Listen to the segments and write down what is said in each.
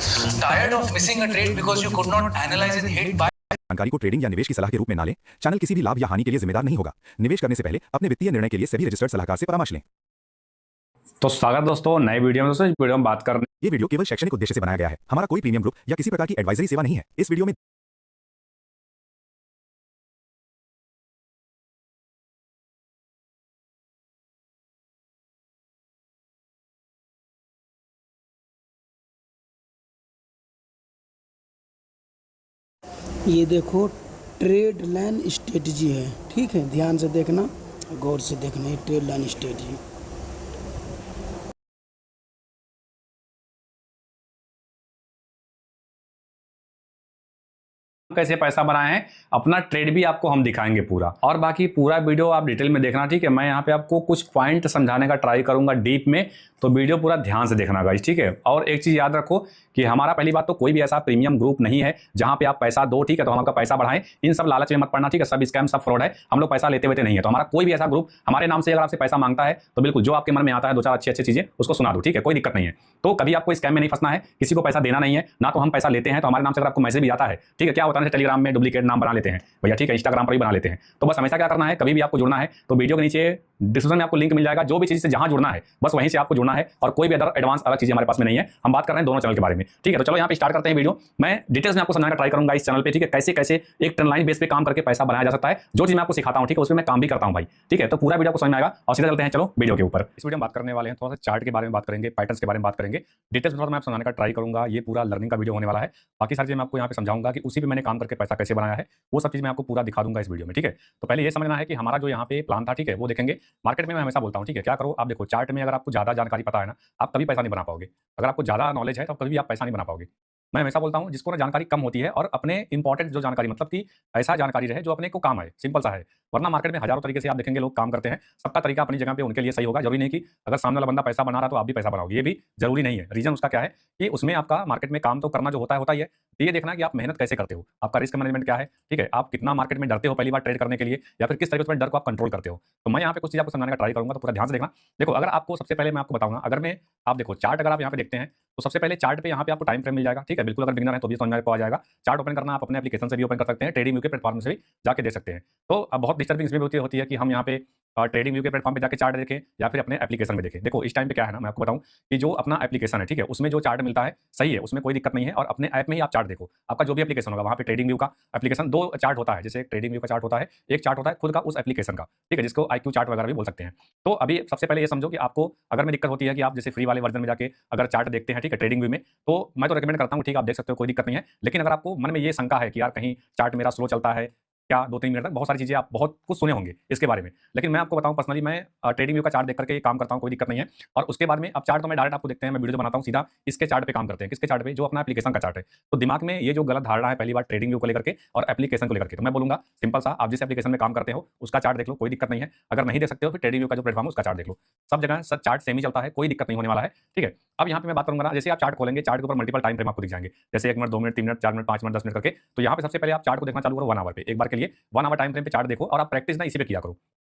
Tired of missing a trade because you could not analyze and hit buy? जानकारी को trading या निवेश की सलाह के रूप में ना लें। चैनल किसी भी लाभ या हानि के लिए जिम्मेदार नहीं होगा। निवेश करने से पहले अपने वित्तीय निर्णय के लिए सभी रजिस्टर्ड सलाहकार से परामर्श लें। तो स्वागत दोस्तों नए वीडियो में। दोस्तों इस वीडियो में बात कर ये वीडियो केवल शैक्षणिक उद्देश्य से बनाया गया है। हमारा कोई प्रीमियम ग्रुप या किसी प्रकार की एडवाइजरी सेवा नहीं है। इस वीडियो में ये देखो ट्रेड लाइन स्ट्रेटजी है, ठीक है, ध्यान से देखना, गौर से देखना। ये ट्रेड लाइन स्ट्रेटजी कैसे पैसा बनाए हैं, अपना ट्रेड भी आपको हम दिखाएंगे पूरा। और बाकी पूरा वीडियो आप डिटेल में देखना, ठीक है। मैं यहाँ पे आपको कुछ पॉइंट समझाने का ट्राई करूंगा डीप में, तो वीडियो पूरा ध्यान से देखना गाइस, ठीक है। और एक चीज याद रखो कि हमारा पहली बात तो कोई भी ऐसा प्रीमियम ग्रुप नहीं है जहां पे आप पैसा दो, ठीक है, तो हम आपका पैसा बढ़ाएं। इन सब लालच में मत पड़ना, ठीक है। सब स्कैम, सब फ्रॉड है। हम लोग पैसा लेते हुए नहीं है। तो हमारा कोई भी ऐसा ग्रुप हमारे नाम से अगर आपसे पैसा मांगता है तो बिल्कुल जो आपके मन में आता है, दो चार अच्छी चीजें उसको सुना दो, ठीक है, कोई दिक्कत नहीं है। तो कभी आपको स्कैम में नहीं फंसना है, किसी को पैसा देना नहीं है ना। तो हम पैसा लेते हैं तो हमारे नाम से अगर आपको मैसेज भी आता है, ठीक है, क्या होता है टेलीग्राम में डुप्लीकेट नाम बना लेते हैं भैया, ठीक है, इंस्टाग्राम पर भी बना लेते हैं। तो बस हमेशा क्या करना है, कभी भी आपको जुड़ना है तो वीडियो के नीचे डिस्क्रिप्शन में आपको लिंक मिल जाएगा। जो भी चीज से जहां जुड़ना है बस वहीं से आपको जुड़ना है, और कोई भी अदर एडवांस अलग चीजें हमारे पास में नहीं है। हम बात कर रहे हैं दोनों चैनल के बारे में, ठीक है। तो चलो यहाँ पे स्टार्ट करते हैं वीडियो। मैं डिटेल्स में आपको समझाने का ट्राई करूंगा इस चैनल पे, ठीक है, कैसे कैसे एक ट्रेंड लाइन बेस पे काम करके पैसा बनाया जा सकता है। जो चीज मैं आपको सिखाता हूं, ठीक है, उसमें मैं काम भी करता हूं भाई, ठीक है। तो पूरा वीडियो आपको समझ में आएगा और सीधा चलते हैं चलो वीडियो के ऊपर। इस वीडियो में बात करने वाले हैं थोड़ा सा चार्ट के बारे में बात करेंगे, पैटर्न्स के बारे में बात करेंगे, डिटेल्स में थोड़ा मैं आपको समझाने का ट्राई करूंगा। ये पूरा लर्निंग का वीडियो होने वाला है। बाकी सारी चीजें मैं आपको यहाँ पे समझाऊंगा कि उसी पे मैंने काम करके पैसा कैसे बनाया है, वो सब चीज मैं आपको पूरा दिखा दूंगा इस वीडियो में, ठीक है। तो पहले ये समझना है कि हमारा जो यहाँ पे प्लान था, ठीक है, वो देखेंगे। मार्केट में मैं हमेशा बोलता हूँ, ठीक है, क्या करो आप देखो चार्ट में अगर आपको ज्यादा जानकारी पता है ना, आप कभी पैसा नहीं बना पाओगे। अगर आपको ज्यादा नॉलेज है तो कभी भी आप पैसा नहीं बना पाओगे। मैं हमेशा बोलता हूं जिसको ना जानकारी कम होती है और अपने इंपॉर्टेंट जो जानकारी, मतलब कि ऐसा जानकारी रहे जो अपने को काम आए, सिंपल सा है। वरना मार्केट में हजारों तरीके से आप देखेंगे लोग काम करते हैं, सबका तरीका अपनी जगह पे उनके लिए सही होगा। जरूरी नहीं कि अगर सामने वाला बंदा पैसा बना रहा तो आप भी पैसा बनाओगे, ये भी जरूरी नहीं है। रीजन उसका क्या है कि उसमें आपका मार्केट में काम तो करना जो होता ही है। ये देखना कि आप मेहनत कैसे करते हो, आपका रिस्क मैनेजमेंट क्या है, ठीक है, आप कितना मार्केट में डरते हो पहली बार ट्रेड करने के लिए, या फिर किस तरीके से डर को आप कंट्रोल करते हो। तो मैं यहाँ पे कुछ चीज आपको समझाने का ट्राई करूंगा, तो पूरा ध्यान से देखना। देखो अगर आपको सबसे पहले मैं आपको बताऊंगा, अगर मैं आप देखो चार्ट अगर आप यहाँ पे देखते हैं तो सबसे पहले चार्ट पे यहाँ पे आपको टाइम फ्रेम मिल जाएगा, ठीक है। बिल्कुल अगर बिगिनर है तो भी समझ में आ जाएगा। चार्ट ओपन करना आप अपने एप्लीकेशन से भी ओपन कर सकते हैं, ट्रेडिंग व्यू के प्लेटफॉर्म से भी जाके देख सकते हैं। तो अब बहुत डिस्टर्बिंग इसमें होती है कि हम यहाँ पे ट्रेडिंग व्यू के प्लेटफॉर्म पे जाके चार्ट देखें या फिर अपने एप्लीकेशन में देखें। देखो इस टाइम पे क्या है ना, मैं आपको बताऊं कि जो अपना एप्लीकेशन है, ठीक है, उसमें जो चार्ट मिलता है सही है, उसमें कोई दिक्कत नहीं है। और अपने ऐप में ही आप चार्ट देखो, आपका जो भी एप्लीकेशन होगा वहाँ पे ट्रेडिंग व्यू का एप्लीकेशन, दो चार्ट होता है। जैसे एक ट्रेडिंग व्यू का चार्ट होता है, एक चार्ट होता है खुद का उस एप्लीकेशन का, ठीक है, जिसको IQ चार्ट वगैरह भी बोल सकते हैं। तो अभी सबसे पहले ये समझो कि आपको अगर में दिक्कत होती है कि आप जैसे फ्री वाले वर्जन में जाके अगर चार्ट देखते हैं, ठीक है, ट्रेडिंग व्यू में, तो मैं तो रिकमेंड करता हूँ, ठीक है, आप देख सकते हो, कोई दिक्कत नहीं है। लेकिन अगर आपको मन में ये शंका है कि यार कहीं चार्ट मेरा स्लो चलता है क्या, 2-3 मिनट तक, बहुत सारी चीजें आप बहुत कुछ सुने होंगे इसके बारे में, लेकिन मैं आपको बताऊं पर्सनली मैं ट्रेडिंग व्यू का चार्ट देख करके काम करता हूं, कोई दिक्कत नहीं है। और उसके बाद में अब चार्ट तो मैं डायरेक्ट आपको देखते हैं, मैं वीडियो बनाता हूं सीधा इसके चार्ट पे काम करते हैं। किसके चार्ट पे? जो अपना एप्लीकेशन का चार्ट है। तो दिमाग में ये जो गलत धारणा है पहली बार ट्रेडिंग व्यू को लेकर के और एप्लीकेशन को लेकर के, तो मैं बोलूंगा सिंपल सा, आप जिस एप्लीकेशन में काम करते हो उसका चार्ट देख लो, कोई दिक्कत नहीं है। अगर नहीं देख सकते हो फिर ट्रेडिंग व्यू का जो प्लेटफॉर्म है उसका चार्ट देख लो। सब जगह सब चार्ट सेम ही चलता है, कोई दिक्कत नहीं होने वाला है, ठीक है। अब यहाँ पे मैं बात करूंगा ना, जैसे आप चार्ट खोलेंगे, चार्ट के ऊपर मल्टीपल टाइम फ्रेम आपको दिख जाएंगे, जैसे 1 minute, 2 minute, 3 minute, 4 minute, 5 minute, 10 minute करके। तो यहाँ पे सबसे पहले आप चार्ट को देखना चालू करो 1 आवर पे, एक बार के लिए 1 आवर टाइम फ्रेम पे चार्ट देखो और आप प्रैक्टिस ना इसी पे किया करो।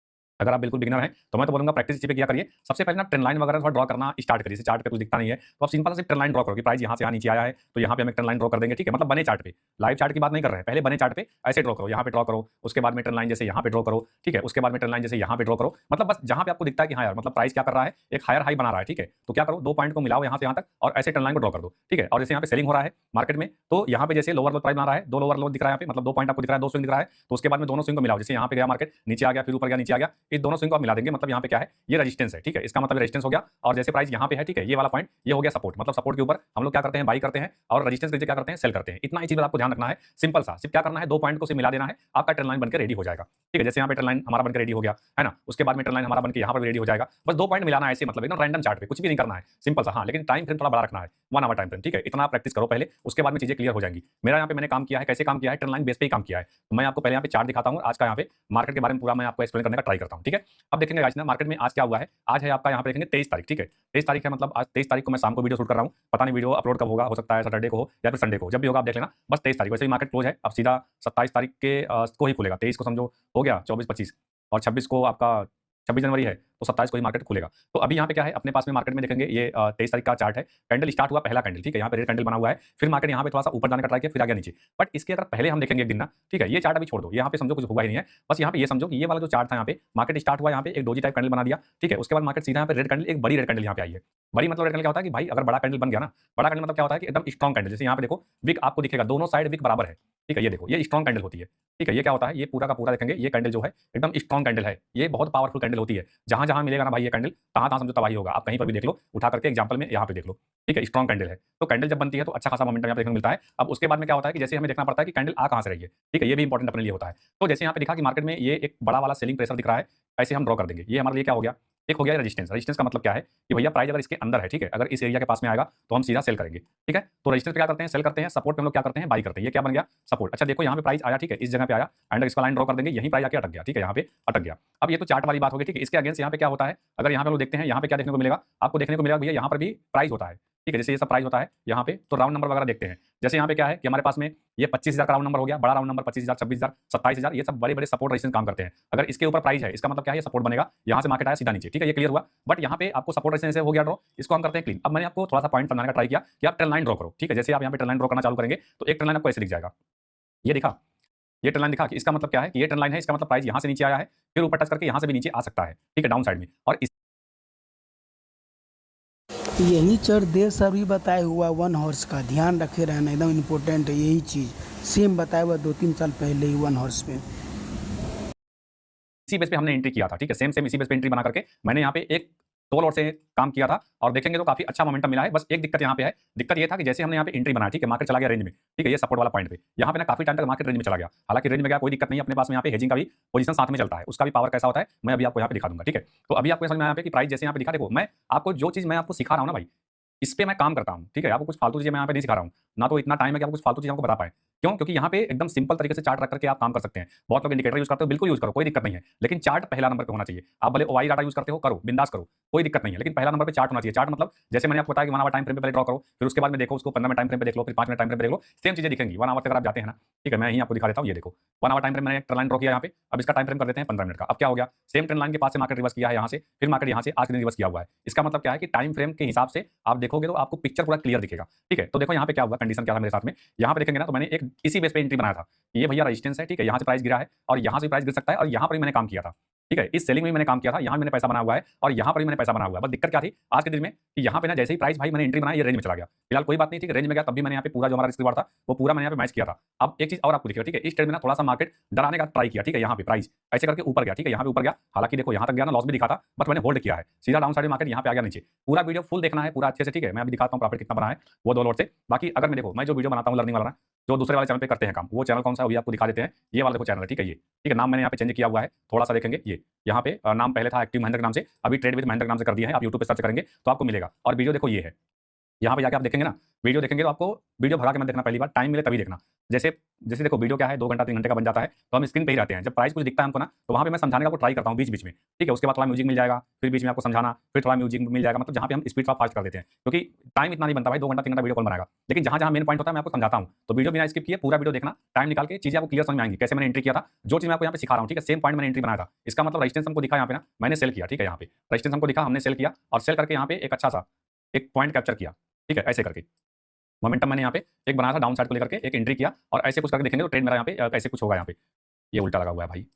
अगर आप बिल्कुल बिगिनर हैं तो मैं तो बोलूंगा प्रैक्टिस इसी पे किया करिए। सबसे पहले ना ट्रेंड लाइन वगैरह थोड़ा ड्रॉ करना स्टार्ट करिए। चार्ट पे कुछ दिखता नहीं है तो आप सिंपल से ट्रेंड लाइन ड्रॉ करो कि प्राइस यहाँ से यहाँ नीचे आया है तो यहाँ पे हम एक ट्रेंड लाइन ड्रॉ कर देंगे, ठीक है। मतलब बने चार्ट पे, लाइव चार्ट की बात नहीं कर रहे हैं, पहले बने चार्ट पे ऐसे ड्रॉ करो, यहाँ पे ड्रॉ करो, उसके बाद में ट्रेंड लाइन जैसे यहाँ पे ड्रॉ करो, ठीक है, उसके बाद में ट्रेंड लाइन जैसे यहाँ पे ड्रॉ करो। मतलब बस जहाँ पे आपको दिखता है कि हाँ यार मतलब प्राइस क्या कर रहा है, एक हायर हाई बना रहा है, ठीक है, तो क्या करो, 2 पॉइंट को मिलाओ यहाँ से यहाँ तक और ऐसे ट्रेंड लाइन को ड्रॉ कर दो, ठीक है। और जैसे यहाँ पे सेलिंग हो रहा है मार्केट में, तो यहाँ पे जैसे लोअर लो प्राइस बना रहा है, 2 लोअर लो दिख रहा है यहाँ पे, मतलब 2 पॉइंट आपको दिख रहा है, 2 स्विंग दिख रहा है, तो उसके बाद में दोनों स्विंग को मिलाओ। जैसे यहाँ पे गया मार्केट, नीचे आ गया, फिर ऊपर गया, नीचे आ गया, इस दोनों स्विंग को आप मिला देंगे। मतलब यहाँ पे क्या है, ये रेजिस्टेंस है, ठीक है, इसका मतलब रेजिस्टेंस हो गया। और जैसे प्राइस यहाँ पे है, ठीक है, ये वाला पॉइंट ये हो गया सपोर्ट। मतलब सपोर्ट के ऊपर हम लोग क्या करते हैं, बाई करते हैं, और रेजिस्टेंस के नीचे क्या करते हैं, सेल करते हैं। इतना ही चीज आपको ध्यान रखना है, सिंपल सा, सिर्फ क्या करना है, 2 पॉइंट को सिर्फ मिला देना है, आपका ट्रेंड लाइन बनकर रेडी हो जाएगा, ठीक है। जैसे यहाँ पे ट्रेंड लाइन हमारा बनकर रेडी हो गया है ना, उसके बाद में ट्रेंड लाइन हमारा बनकर यहाँ पर रेडी हो जाएगा। बस 2 पॉइंट मिलाना है ऐसे, मतलब एकदम रैंडम चार्ट पे, कुछ भी नहीं करना है, सिंपल सा। हाँ, लेकिन टाइम फ्रेम थोड़ा बड़ा रखना है, 1 आवर टाइम फ्रेम, ठीक है। इतना प्रैक्टिस करो पहले, उसके बाद में चीजें क्लियर हो जाएंगी। मेरा यहाँ पे मैंने काम किया है, कैसे काम किया है, ट्रेंड लाइन बेस पे ही काम किया है। तो मैं आपको पहले यहाँ पे चार्ट दिखाता हूँ, आज का यहाँ पे मार्केट के बारे में पूरा मैं आपको एक्सप्लेन करने का ट्राई करता हूँ, ठीक है। अब देखेंगे गाइस ना मार्केट में आज क्या हुआ है। आज है आपका यहाँ पे देखेंगे 23 तारीख, ठीक है, 23 तारीख है, मतलब आज 23 तारीख को मैं शाम को वीडियो शूट कर रहा हूँ। पता नहीं वीडियो अपलोड कब होगा, हो सकता है सैटरडे को हो या फिर संडे को, जब भी होगा आप देख लेना। बस 23 तारीख, वैसे ही मार्केट क्लोज है, अब सीधा 27 तारीख के को ही खुलेगा। 23 को समझो हो गया, 24, 25 और 26 को आपका 26 जनवरी है तो 27 को ही मार्केट खुलेगा। तो अभी यहाँ पे क्या है, अपने पास में मार्केट में देखेंगे ये 23 तारीख का चार्ट है, कैंडल स्टार्ट हुआ पहला कैंडल, ठीक है, यहाँ पे रेड कैंडल बना हुआ है, फिर मार्केट यहाँ पे थोड़ा सा ऊपर जाने का ट्राई किया, फिर आ गया नीचे। बट इसके अगर पहले हम देखेंगे एक दिन ना, ठीक है, ये चार्ट अभी छोड़ दो, यहाँ पे समझो कुछ हुआ ही नहीं है, बस यहाँ पे ये समझो कि ये वाला जो चार्ट था, यहाँ पे मार्केट स्टार्ट हुआ, यहाँ पे एक डोजी टाइप कैंडल बना दिया, ठीक है, उसके बाद मार्केट सीधा यहाँ पे रेड कैंडल, एक बड़ी रेड कैंडल यहाँ पे आई है। बड़ी मतलब रेड कैंडल क्या होता है कि भाई अगर बड़ा कैंडल बन गया ना, बड़ा कैंडल मतलब क्या होता है कि एकदम स्ट्रॉन्ग कैंडल, जैसे यहाँ पे देखो विक आपको दिखेगा, दोनों साइड विक बराबर है, ठीक है, ये देखो ये स्ट्रॉन्ग कैंडल होती है, ठीक है, ये क्या होता है, ये पूरा का पूरा देखेंगे, ये कैंडल जो है एकदम स्ट्रॉन्ग कैंडल है, ये बहुत पावरफुल कैंडल होती है, जहां जहां मिलेगा ना भाई ये कैंडल, तहां समझो तबाही होगा। आप कहीं पर भी देख लो, उठा करके एग्जांपल में यहाँ पे देख लो, ठीक है, स्ट्रॉन्ग कैंडल है, तो कैंडल जब बनती है तो अच्छा खासा मोमेंटम यहाँ पे देखने को मिलता है। अब उसके बाद में क्या होता है कि जैसे हमें देखना पड़ता है कि कैंडल आ कहां से रही है, ठीक है, ये भी इंपॉर्टेंट अपने लिए होता है। तो जैसे यहाँ पे दिखा कि मार्केट में ये एक बड़ा वाला सेलिंग प्रेशर दिख रहा है, ऐसे हम ड्रॉ कर देंगे, ये हमारे लिए क्या हो गया, एक हो गया रेजिस्टेंस। रेजिस्टेंस का मतलब क्या है कि भैया प्राइस अगर इसके अंदर है, ठीक है, अगर इस एरिया के पास में आएगा तो हम सीधा सेल करेंगे, ठीक है। तो रेजिस्टेंस पे क्या करते हैं, सेल करते हैं, सपोर्ट पे हम लोग क्या करते हैं, बाई करते हैं, ये क्या बन गया, सपोर्ट। अच्छा देखो यहाँ पे प्राइस आया, ठीक है, इस जगह पे आया एंड इसका लाइन ड्रॉ कर देंगे, यहीं प्राइस आके अटक गया, ठीक है, यहाँ पे अटक गया। अब ये तो चार्ट वाली बात होगी, ठीक है, इसके अगेंस्ट यहाँ पे क्या होता है, अगर यहाँ पे लोग देखते हैं, यहाँ पे क्या देखने को मिलेगा, आपको देखने को मिलेगा भैया यहाँ पर भी प्राइस होता है, ठीक है, जैसे ये सब प्राइस होता है यहाँ पे, तो राउंड नंबर वगैरह देखते हैं। जैसे यहाँ पे क्या है कि हमारे पास में ये 25,000 का राउंड नंबर हो गया, बड़ा राउंड नंबर 25,000, 26,000, 27,000, ये सब बड़े बड़े सपोर्ट रेजिस्टेंस काम करते हैं। अगर इसके ऊपर प्राइस है, इसका मतलब क्या है, ये सपोर्ट बनेगा, यहाँ से मार्केट आया सीधा नीचे, ठीक है, ये क्लियर हुआ। बट यहाँ पे आपको सपोर्ट रेजिस्टेंस हो गया ड्रॉ, इसको हम करते हैं क्लीन। अब मैंने आपको थोड़ा सा पॉइंट समझाने का ट्राई किया कि आप ट्रेंड लाइन ड्रॉ करो, ठीक है, जैसे आप यहाँ पे ट्रेंड लाइन ड्रॉ करना चालू करेंगे तो एक ट्रेंड लाइन आपको ऐसे दिख जाएगा, ये दिखा, ये ट्रेंड लाइन दिखा कि इसका मतलब क्या है कि ये ट्रेंड लाइन है, इसका मतलब प्राइस यहाँ से नीचे आया है, फिर ऊपर टच करके यहाँ से भी नीचे आ सकता है, ठीक है, डाउन साइड में। और यही चार्ट देव सर भी बताया हुआ 1 हॉर्स का, ध्यान रखे रहना, एकदम इम्पोर्टेंट है यही चीज़, सेम बताया हुआ 2-3 साल पहले ही 1 हॉर्स पे। इसी बेस पे हमने एंट्री किया था, ठीक है, सेम सेम इसी बेस पे एंट्री बना करके मैंने यहाँ पे एक टोल और से काम किया था और देखेंगे तो काफी अच्छा मोमेंटम मिला है। बस एक दिक्कत यहाँ पे है, दिक्कत ये था कि जैसे हमने यहाँ पे एंट्री बनाया, ठीक है, मार्केट चला गया रेंज में, ठीक है, ये सपोर्ट वाला पॉइंट पे, यहाँ पे ना काफी टाइम तक मार्केट रेंज में चला गया। हालांकि रेंज में गया कोई दिक्कत नहीं है, अपने पास में यहाँ पे हेजिंग का भी पोजीशन साथ में चलता है, उसका भी पावर कैसा होता है मैं अभी आपको यहाँ पे दिखा दूंगा, ठीक है। तो अभी आपको समझ में आया पे कि प्राइस जैसे यहाँ पे दिखा, देखो मैं आपको जो चीज मैं आपको सिखा रहा हूँ ना भाई, इस पे मैं काम करता हूँ, ठीक है, आपको कुछ फालतू चीजें मैं यहाँ पे नहीं सिखा रहा हूँ ना, तो इतना टाइम है कि आपको कुछ फालतू चीजें आपको बता पाए। क्यों? क्योंकि यहाँ पे एकदम सिंपल तरीके से चार्ट रख करके आप काम कर सकते हैं। बहुत लोग इंडिकेटर यूज करते हो, बिल्कुल यूज करो, कोई दिक्कत नहीं है, लेकिन चार्ट पहला नंबर पे होना चाहिए। आप भले ओआई डाटा यूज करते हो, करो, बिंदास करो, कोई दिक्कत नहीं है, लेकिन पहला नंबर पे चार्ट होना चाहिए। चार्ट मतलब जैसे मैंने आपको बताया कि 1 आवर टाइम फ्रेम पे पहले ड्रॉ करो, फिर उसके बाद में देखो उसको 15 मिनट टाइम फ्रेम पे देख लो, फिर 5 मिनट टाइम फ्रेम पे देख लो, सेम चीजें दिखेंगी 1 आवर तक अगर आप जाते हैं ना, ठीक है। मैं यहीं आपको दिखा देता हूँ, ये देखो 1 आवर टाइम फ्रेम मैंने एक ट्रेंड लाइन ड्रॉ किया यहाँ पे, अब इसका टाइम फ्रेम कर देते हैं 15 मिनट का। अब क्या हो गया, सेम ट्रेंड लाइन के पास से मार्केट रिवर्स किया है यहाँ से, फिर मार्केट यहाँ से आज के दिन रिवर्स किया हुआ है। इसका मतलब क्या है कि टाइम फ्रेम के हिसाब से आप देखोगे तो आपको पिक्चर पूरा क्लियर दिखेगा, ठीक है। तो देखो यहाँ पे क्या हुआ, कंडीशन क्या था मेरे साथ में, यहाँ पे देखेंगे ना, तो मैंने एक इसी बेस पे एंट्री बनाया था, ये भैया रेजिस्टेंस है, ठीक है, यहाँ से प्राइस गिरा है और यहाँ से प्राइस गिर सकता है, और यहाँ पर भी मैंने काम किया था, ठीक है, इस सेलिंग में मैंने काम किया था, यहाँ मैंने पैसा बना हुआ है और यहाँ पर भी मैंने पैसा बना हुआ है। बस दिक्कत क्या थी आज के दिन में कि यहाँ पे ना जैसे ही प्राइस भाई मैंने एंट्री बनाई, ये रेंज में चला गया। फिलहाल कोई बात नहीं, ठीक है, रेंज में गया तब भी मैंने यहाँ पे पूरा जो हमारा रिस्क रिवार्ड था वो पूरा मैंने यहाँ पे मैच किया था। अब एक चीज और आपको दिखेगा, ठीक है, इस ट्रेड में ना थोड़ा सा मार्केट डराने का ट्राई किया, ठीक है, यहाँ पे प्राइस ऐसे करके ऊपर गया, ठीक है, यहाँ पे ऊपर गया, हालांकि देखो यहाँ तक गया ना, लॉस भी दिखा था, बट मैंने होल्ड किया है, सीधा डाउन साइड मार्केट यहाँ पे आ गया नीचे। पूरा वीडियो फुल देखना है पूरा अच्छे से, ठीक है, मैं अभी दिखाता हूँ प्रॉफिट कितना बना है वो 2 लॉट से। बाकी अगर मैं देखो मैं जो वीडियो बनाता हूँ लर्निंग वाला ना, जो दूसरे वाले चैनल पे करते हैं काम, वो चैनल कौन सा है, अभी आपको दिखा देते हैं। ये वाला देखो चैनल है, ठीक है, ये ठीक है, नाम मैंने यहाँ पे चेंज किया हुआ है, थोड़ा सा देखेंगे, ये यहाँ पे नाम पहले था एक्टिव महेंद्र के नाम से, अभी ट्रेड विद महेंद्र के नाम से कर दिया है। आप यूट्यूब पे सर्च करेंगे तो आपको मिलेगा, और वीडियो देखो ये है, यहाँ पे जाके आप देखेंगे ना, वीडियो देखेंगे तो आपको वीडियो भगा के मत देखना, पहली बार टाइम मिले तभी देखना। जैसे जैसे देखो वीडियो क्या है, 2 घंटा 3 घंटे का बन जाता है, तो हम स्क्रीन पे ही रहते हैं। जब प्राइस कुछ दिखता है हमको ना, तो वहाँ पे मैं समझाने का ट्राई करता हूँ बीच बीच में, ठीक है, उसके बाद थोड़ा म्यूजिक मिल जाएगा, फिर बीच में आपको समझाना, फिर थोड़ा म्यूजिक मिल जाएगा, मतलब जहाँ पे हम स्पीड थोड़ा फास्ट कर देते हैं, क्योंकि टाइम इतना नहीं बनता भाई, 2 घंटा 3 घंटा वीडियो कौन बनाएगा। लेकिन जहाँ जहाँ मेन पॉइंट होता है मैं आपको समझाता हूँ, तो वीडियो बिना स्किप किए पूरा वीडियो देखना, टाइम निकाल के चीजें आपको क्लियर समझ में आएंगी। कैसे मैंने एंट्री किया था, जो चीज मैं आपको यहाँ पे सिखा रहा हूँ, ठीक है, सेम पॉइंट मैंने एंट्री बनाया था, इसका मतलब रेजिस्टेंस हमको दिखा यहाँ पे ना, मैंने सेल किया, ठीक है, यहाँ पे रेजिस्टेंस हमको दिखा, हमने सेल किया, और सेल करके यहाँ पे एक अच्छा सा एक पॉइंट कैप्चर किया, ठीक है, ऐसे करके मोमेंटम मैंने यहाँ पे एक बनाया था, डाउन साइड को लेकर के एक एंट्री किया, और ऐसे कुछ करके देखेंगे तो ट्रेड मेरा यहाँ पे कैसे कुछ होगा। यहाँ पे ये उल्टा लगा हुआ है भाई,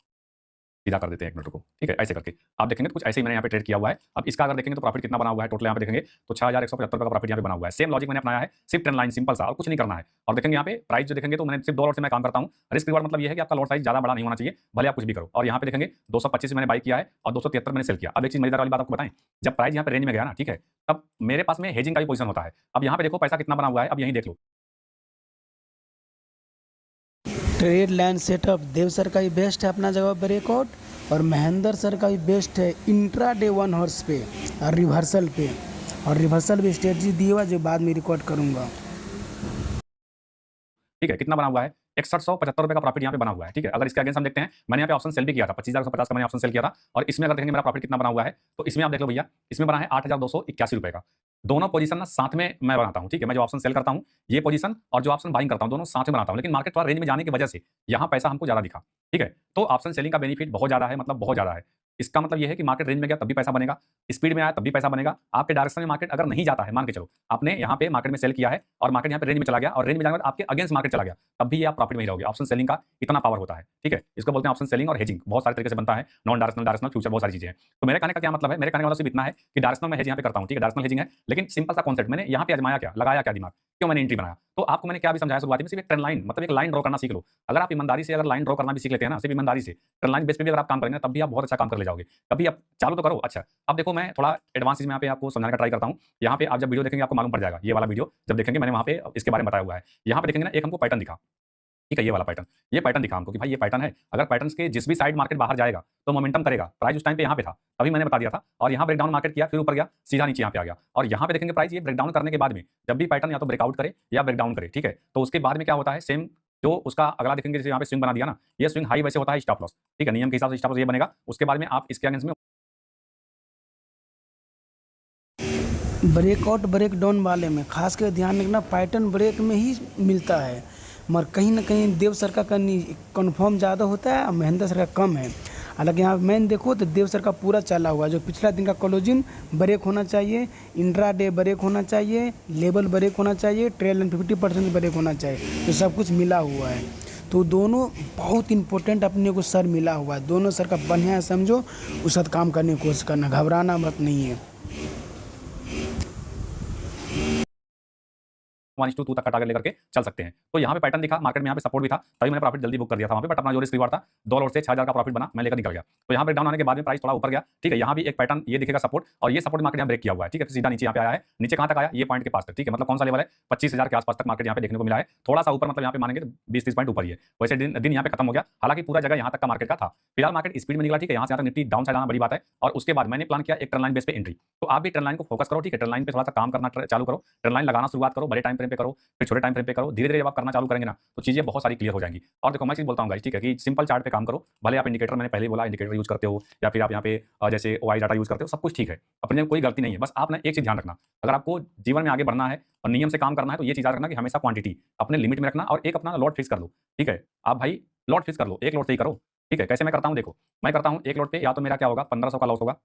सीधा कर देते हैं 1 मिनट को, ठीक है, ऐसे करके आप देखेंगे तो कुछ ऐसे ही मैंने यहाँ पे ट्रेड किया हुआ है। अब इसका अगर देखेंगे तो प्रॉफिट कितना बना हुआ है टोटल यहाँ पे देखेंगे तो 6175 का प्रॉफिट यहाँ पे बना हुआ है। सेम लॉजिक मैंने अपनाया है, सिर्फ ट्रेंड लाइन सिंपल सा, और कुछ नहीं करना है। और देखेंगे यहाँ पे प्राइस जो देखेंगे तो मैंने सिर्फ 2 लॉट से मैं काम करता हूँ। रिस्क रिवार्ड मतलब ये है कि आपका लॉट साइज ज्यादा बड़ा नहीं होना चाहिए, भले आप कुछ भी करो। और यहाँ पे देखेंगे 225 मैंने बाई किया है और 273 मैंने सेल किया। अब एक चीज मजेदार वाली बात आपको बताएं, जब प्राइस यहाँ पे रेंज में गया ना, ठीक है, तब मेरे पास में हेजिंग का भी पोजीशन होता है। अब यहाँ पे देखो पैसा कितना बना हुआ है, अब यहीं देख लो। ट्रेड लाइन सेटअप देव सर का ही बेस्ट है अपना जगह ब्रेकआउट, और महेंद्र सर का भी बेस्ट है इंट्रा डे 1 हॉर्स पे और रिवर्सल पे, और रिवर्सल भी स्ट्रेटजी दी हुआ जो बाद में रिकॉर्ड करूंगा। ठीक है, कितना बना हुआ है, 6175 रुपए का प्रॉफिट यहाँ पे बना हुआ है, ठीक है। अगर इसके अगेंस्ट हम देखते हैं, मैंने यहाँ पे ऑप्शन सेल भी किया था, 25,150 का मैंने ऑप्शन सेल किया था, और इसमें अगर देखेंगे मेरा प्रॉफिट कितना बना हुआ है, तो इसमें आप देख लो भैया, इसमें बना है 8,281 रुपए का। दोनों पोजीशन ना साथ में मैं बनाता हूँ, ठीक है, मैं जो ऑप्शन सेल करता हूँ ये पोजीशन और जो ऑप्शन बाइंग करता हूँ दोनों साथ में बनाता हूँ, लेकिन मार्केट थोड़ा रेंज में जाने की वजह से यहाँ पैसा हमको ज्यादा दिखा, ठीक है। तो ऑप्शन सेलिंग का बेनिफिट बहुत ज्यादा है, मतलब बहुत ज्यादा है। इसका मतलब ये है कि मार्केट रेंज में गया तब भी पैसा बनेगा, स्पीड में आया तब भी पैसा बनेगा। आपके डायरेक्शन में मार्केट अगर नहीं जाता है, मान के चलो आपने यहाँ पे मार्केट में सेल किया है और मार्केट यहाँ पे रेंज में चला गया और रेंज में जाने के बाद आपके अगेंस्ट मार्केट चला गया, तब भी आप प्रॉफिट में ही रहोगे। ऑप्शन सेलिंग का इतना पावर होता है, ठीक है। इसको बोलते हैं ऑप्शन सेलिंग और हेजिंग, बहुत सारे तरीके से बनता है, नॉन डायरेक्शनल, डायरेक्शनल, फ्यूचर, बहुत सारी चीजें हैं। तो मेरे कहने का क्या मतलब है, मेरे कहने का मतलब सिर्फ इतना है कि डायरेक्शनल में हेज यहाँ पे करता हूँ, ठीक है, डायरेक्शनल हेजिंग है, लेकिन सिंपल सा कॉन्सेप्ट मैंने यहाँ पे आजमाया क्या, लगाया क्या दिमाग, क्यों मैंने एंट्री बनाया। तो आपको मैंने क्या भी समझाया शुरुआत में, सिर्फ एक ट्रेंड लाइन, मतलब एक लाइन ड्रॉ करना सीख लो। अगर आप ईमानदारी से अगर लाइन ड्रॉ करना भी सीख लेते हैं ना, सिर्फ ईमानदारी से ट्रेंड लाइन बेस पे भी अगर आप काम करेंगे तब भी आप बहुत अच्छा काम कर ले जाओगे। कभी आप चालू तो करो। अच्छा, अब देखो मैं थोड़ा एडवांस चीज में यहाँ पे आपको समझाने का ट्राई करता हूँ। यहाँ पे आप जब वीडियो देखेंगे आपको मालूम पड़ जाएगा, ये वाला वीडियो जब देखेंगे मैंने वहाँ पे इसके बारे में बताया हुआ है। यहाँ पे देखेंगे ना, एक हमको पैटर्न दिखा, ठीक है, ये वाला पैटर्न, ये पैटर्न दिखा हमको कि भाई ये पैटर्न है। अगर पैटर्न के जिस भी साइड मार्केट बाहर जाएगा तो मोमेंटम करेगा। प्राइस उस टाइम पे यहाँ पे था, अभी मैंने बता दिया था, और यहाँ ब्रेकडाउन मार्केट किया, फिर ऊपर गया, सीधा नीचे यहाँ पे आ गया। और यहाँ पे देखेंगे प्राइस ये ब्रेकडाउन करने के बाद में जब भी पैटर्न या तो ब्रेकआउट करे या ब्रेकडाउन करे, ठीक है, तो उसके बाद में क्या होता है, सेम जो उसका अगला देखेंगे, जैसे यहाँ पे स्विंग बना दिया ना, ये स्विंग हाई वैसे होता है स्टॉप लॉस, ठीक है, नियम के हिसाब से स्टॉप लॉस ये बनेगा। उसके बाद में आप इसके अगेंस्ट में ब्रेकआउट ब्रेक डाउन वाले में खास कर ध्यान रखना, पैटर्न ब्रेक में ही मिलता है, मगर कहीं ना कहीं देव सर का कन्फर्म ज़्यादा होता है और महेंद्र सर का कम है। हालांकि यहाँ मैंने देखो तो देव सर का पूरा चला हुआ है। जो पिछला दिन का क्लोजिंग ब्रेक होना चाहिए, इंट्रा डे ब्रेक होना चाहिए, लेवल ब्रेक होना चाहिए, ट्रेल 50% ब्रेक होना चाहिए, तो सब कुछ मिला हुआ है। तो दोनों बहुत इंपॉर्टेंट अपने को सर मिला हुआ है, दोनों सर का बढ़िया है, समझो उस साथ काम करने की कोशिश करना, घबराना मत नहीं है। 1:2 तक का टारगेट लेकर के चल सकते हैं। तो यहाँ पे पैटर्न दिखा, मार्केट में यहाँ पे सपोर्ट भी था, तभी मैंने प्रॉफिट जल्दी बुक कर दिया था वहाँ पे, बट अपना जो रिस्क रिवार्ड था 2 लॉट से 6000 का प्रॉफिट बना, मैं लेकर निकल गया। तो यहाँ पे डाउन आने के बाद में प्राइस थोड़ा ऊपर गया, ठीक है, यहाँ भी एक पैटर्न ये दिखेगा सपोर्ट, और ये सपोर्ट मार्केट यहाँ ब्रेक किया हुआ है, ठीक है, सीधा नीचे यहाँ पे आया है। नीचे कहाँ तक आया, ये पॉइंट के पास तक, ठीक है, मतलब कौन सा लेवल है, 25000 के आसपास तक मार्केट यहाँ पे देखने को मिला है। थोड़ा सा ऊपर मतलब यहाँ पे मानेंगे 20-30 पॉइंट ऊपर ही है। वैसे दिन यहाँ पे खत्म हो गया, हालांकि पूरा जगह यहाँ तक का मार्केट का था। फिलहाल मार्केट स्पीड में निकला, ठीक है, यहाँ से यहाँ तक निफ्टी डाउन साइड आना बड़ी बात है। और उसके बाद मैंने प्लान किया एक ट्रेंड लाइन बेस पे एंट्री। तो आप भी ट्रेंड लाइन को फोकस करो, ठीक है, ट्रेंड लाइन पे थोड़ा सा काम करना चालू करो, ट्रेंड लाइन लगाना शुरुआत करो, बड़े टाइम फ्रेम पे करो, फिर छोटे टाइम फ्रेम पे करो। धीरे धीरे जब आप करना चालू करेंगे ना तो चीजें बहुत सारी क्लियर हो जाएंगी। और देखो मैं चीज बोलता हूँ गाइस, ठीक है, कि सिंपल चार्ट पे काम करो, भले आप इंडिकेटर, मैंने पहले बोला इंडिकेटर यूज करते हो या फिर आप यहाँ पे जैसे ओआई डाटा यूज करते हो, सब कुछ ठीक है, अपने में कोई गलती नहीं है। बस आप ना एक चीज ध्यान रखना, अगर आपको जीवन में आगे बढ़ना है और नियम से काम करना है तो ये चीज याद रखना कि हमेशा क्वांटिटी अपने लिमिट में रखना, और एक अपना लॉट फिक्स कर लो, ठीक है। आप भाई लॉट फिक्स कर लो, एक लॉट से ही करो, ठीक है। कैसे मैं करता हूँ, देखो मैं करता हूँ एक लॉट पे या तो मेरा क्या होगा 1500 का लॉस होगा,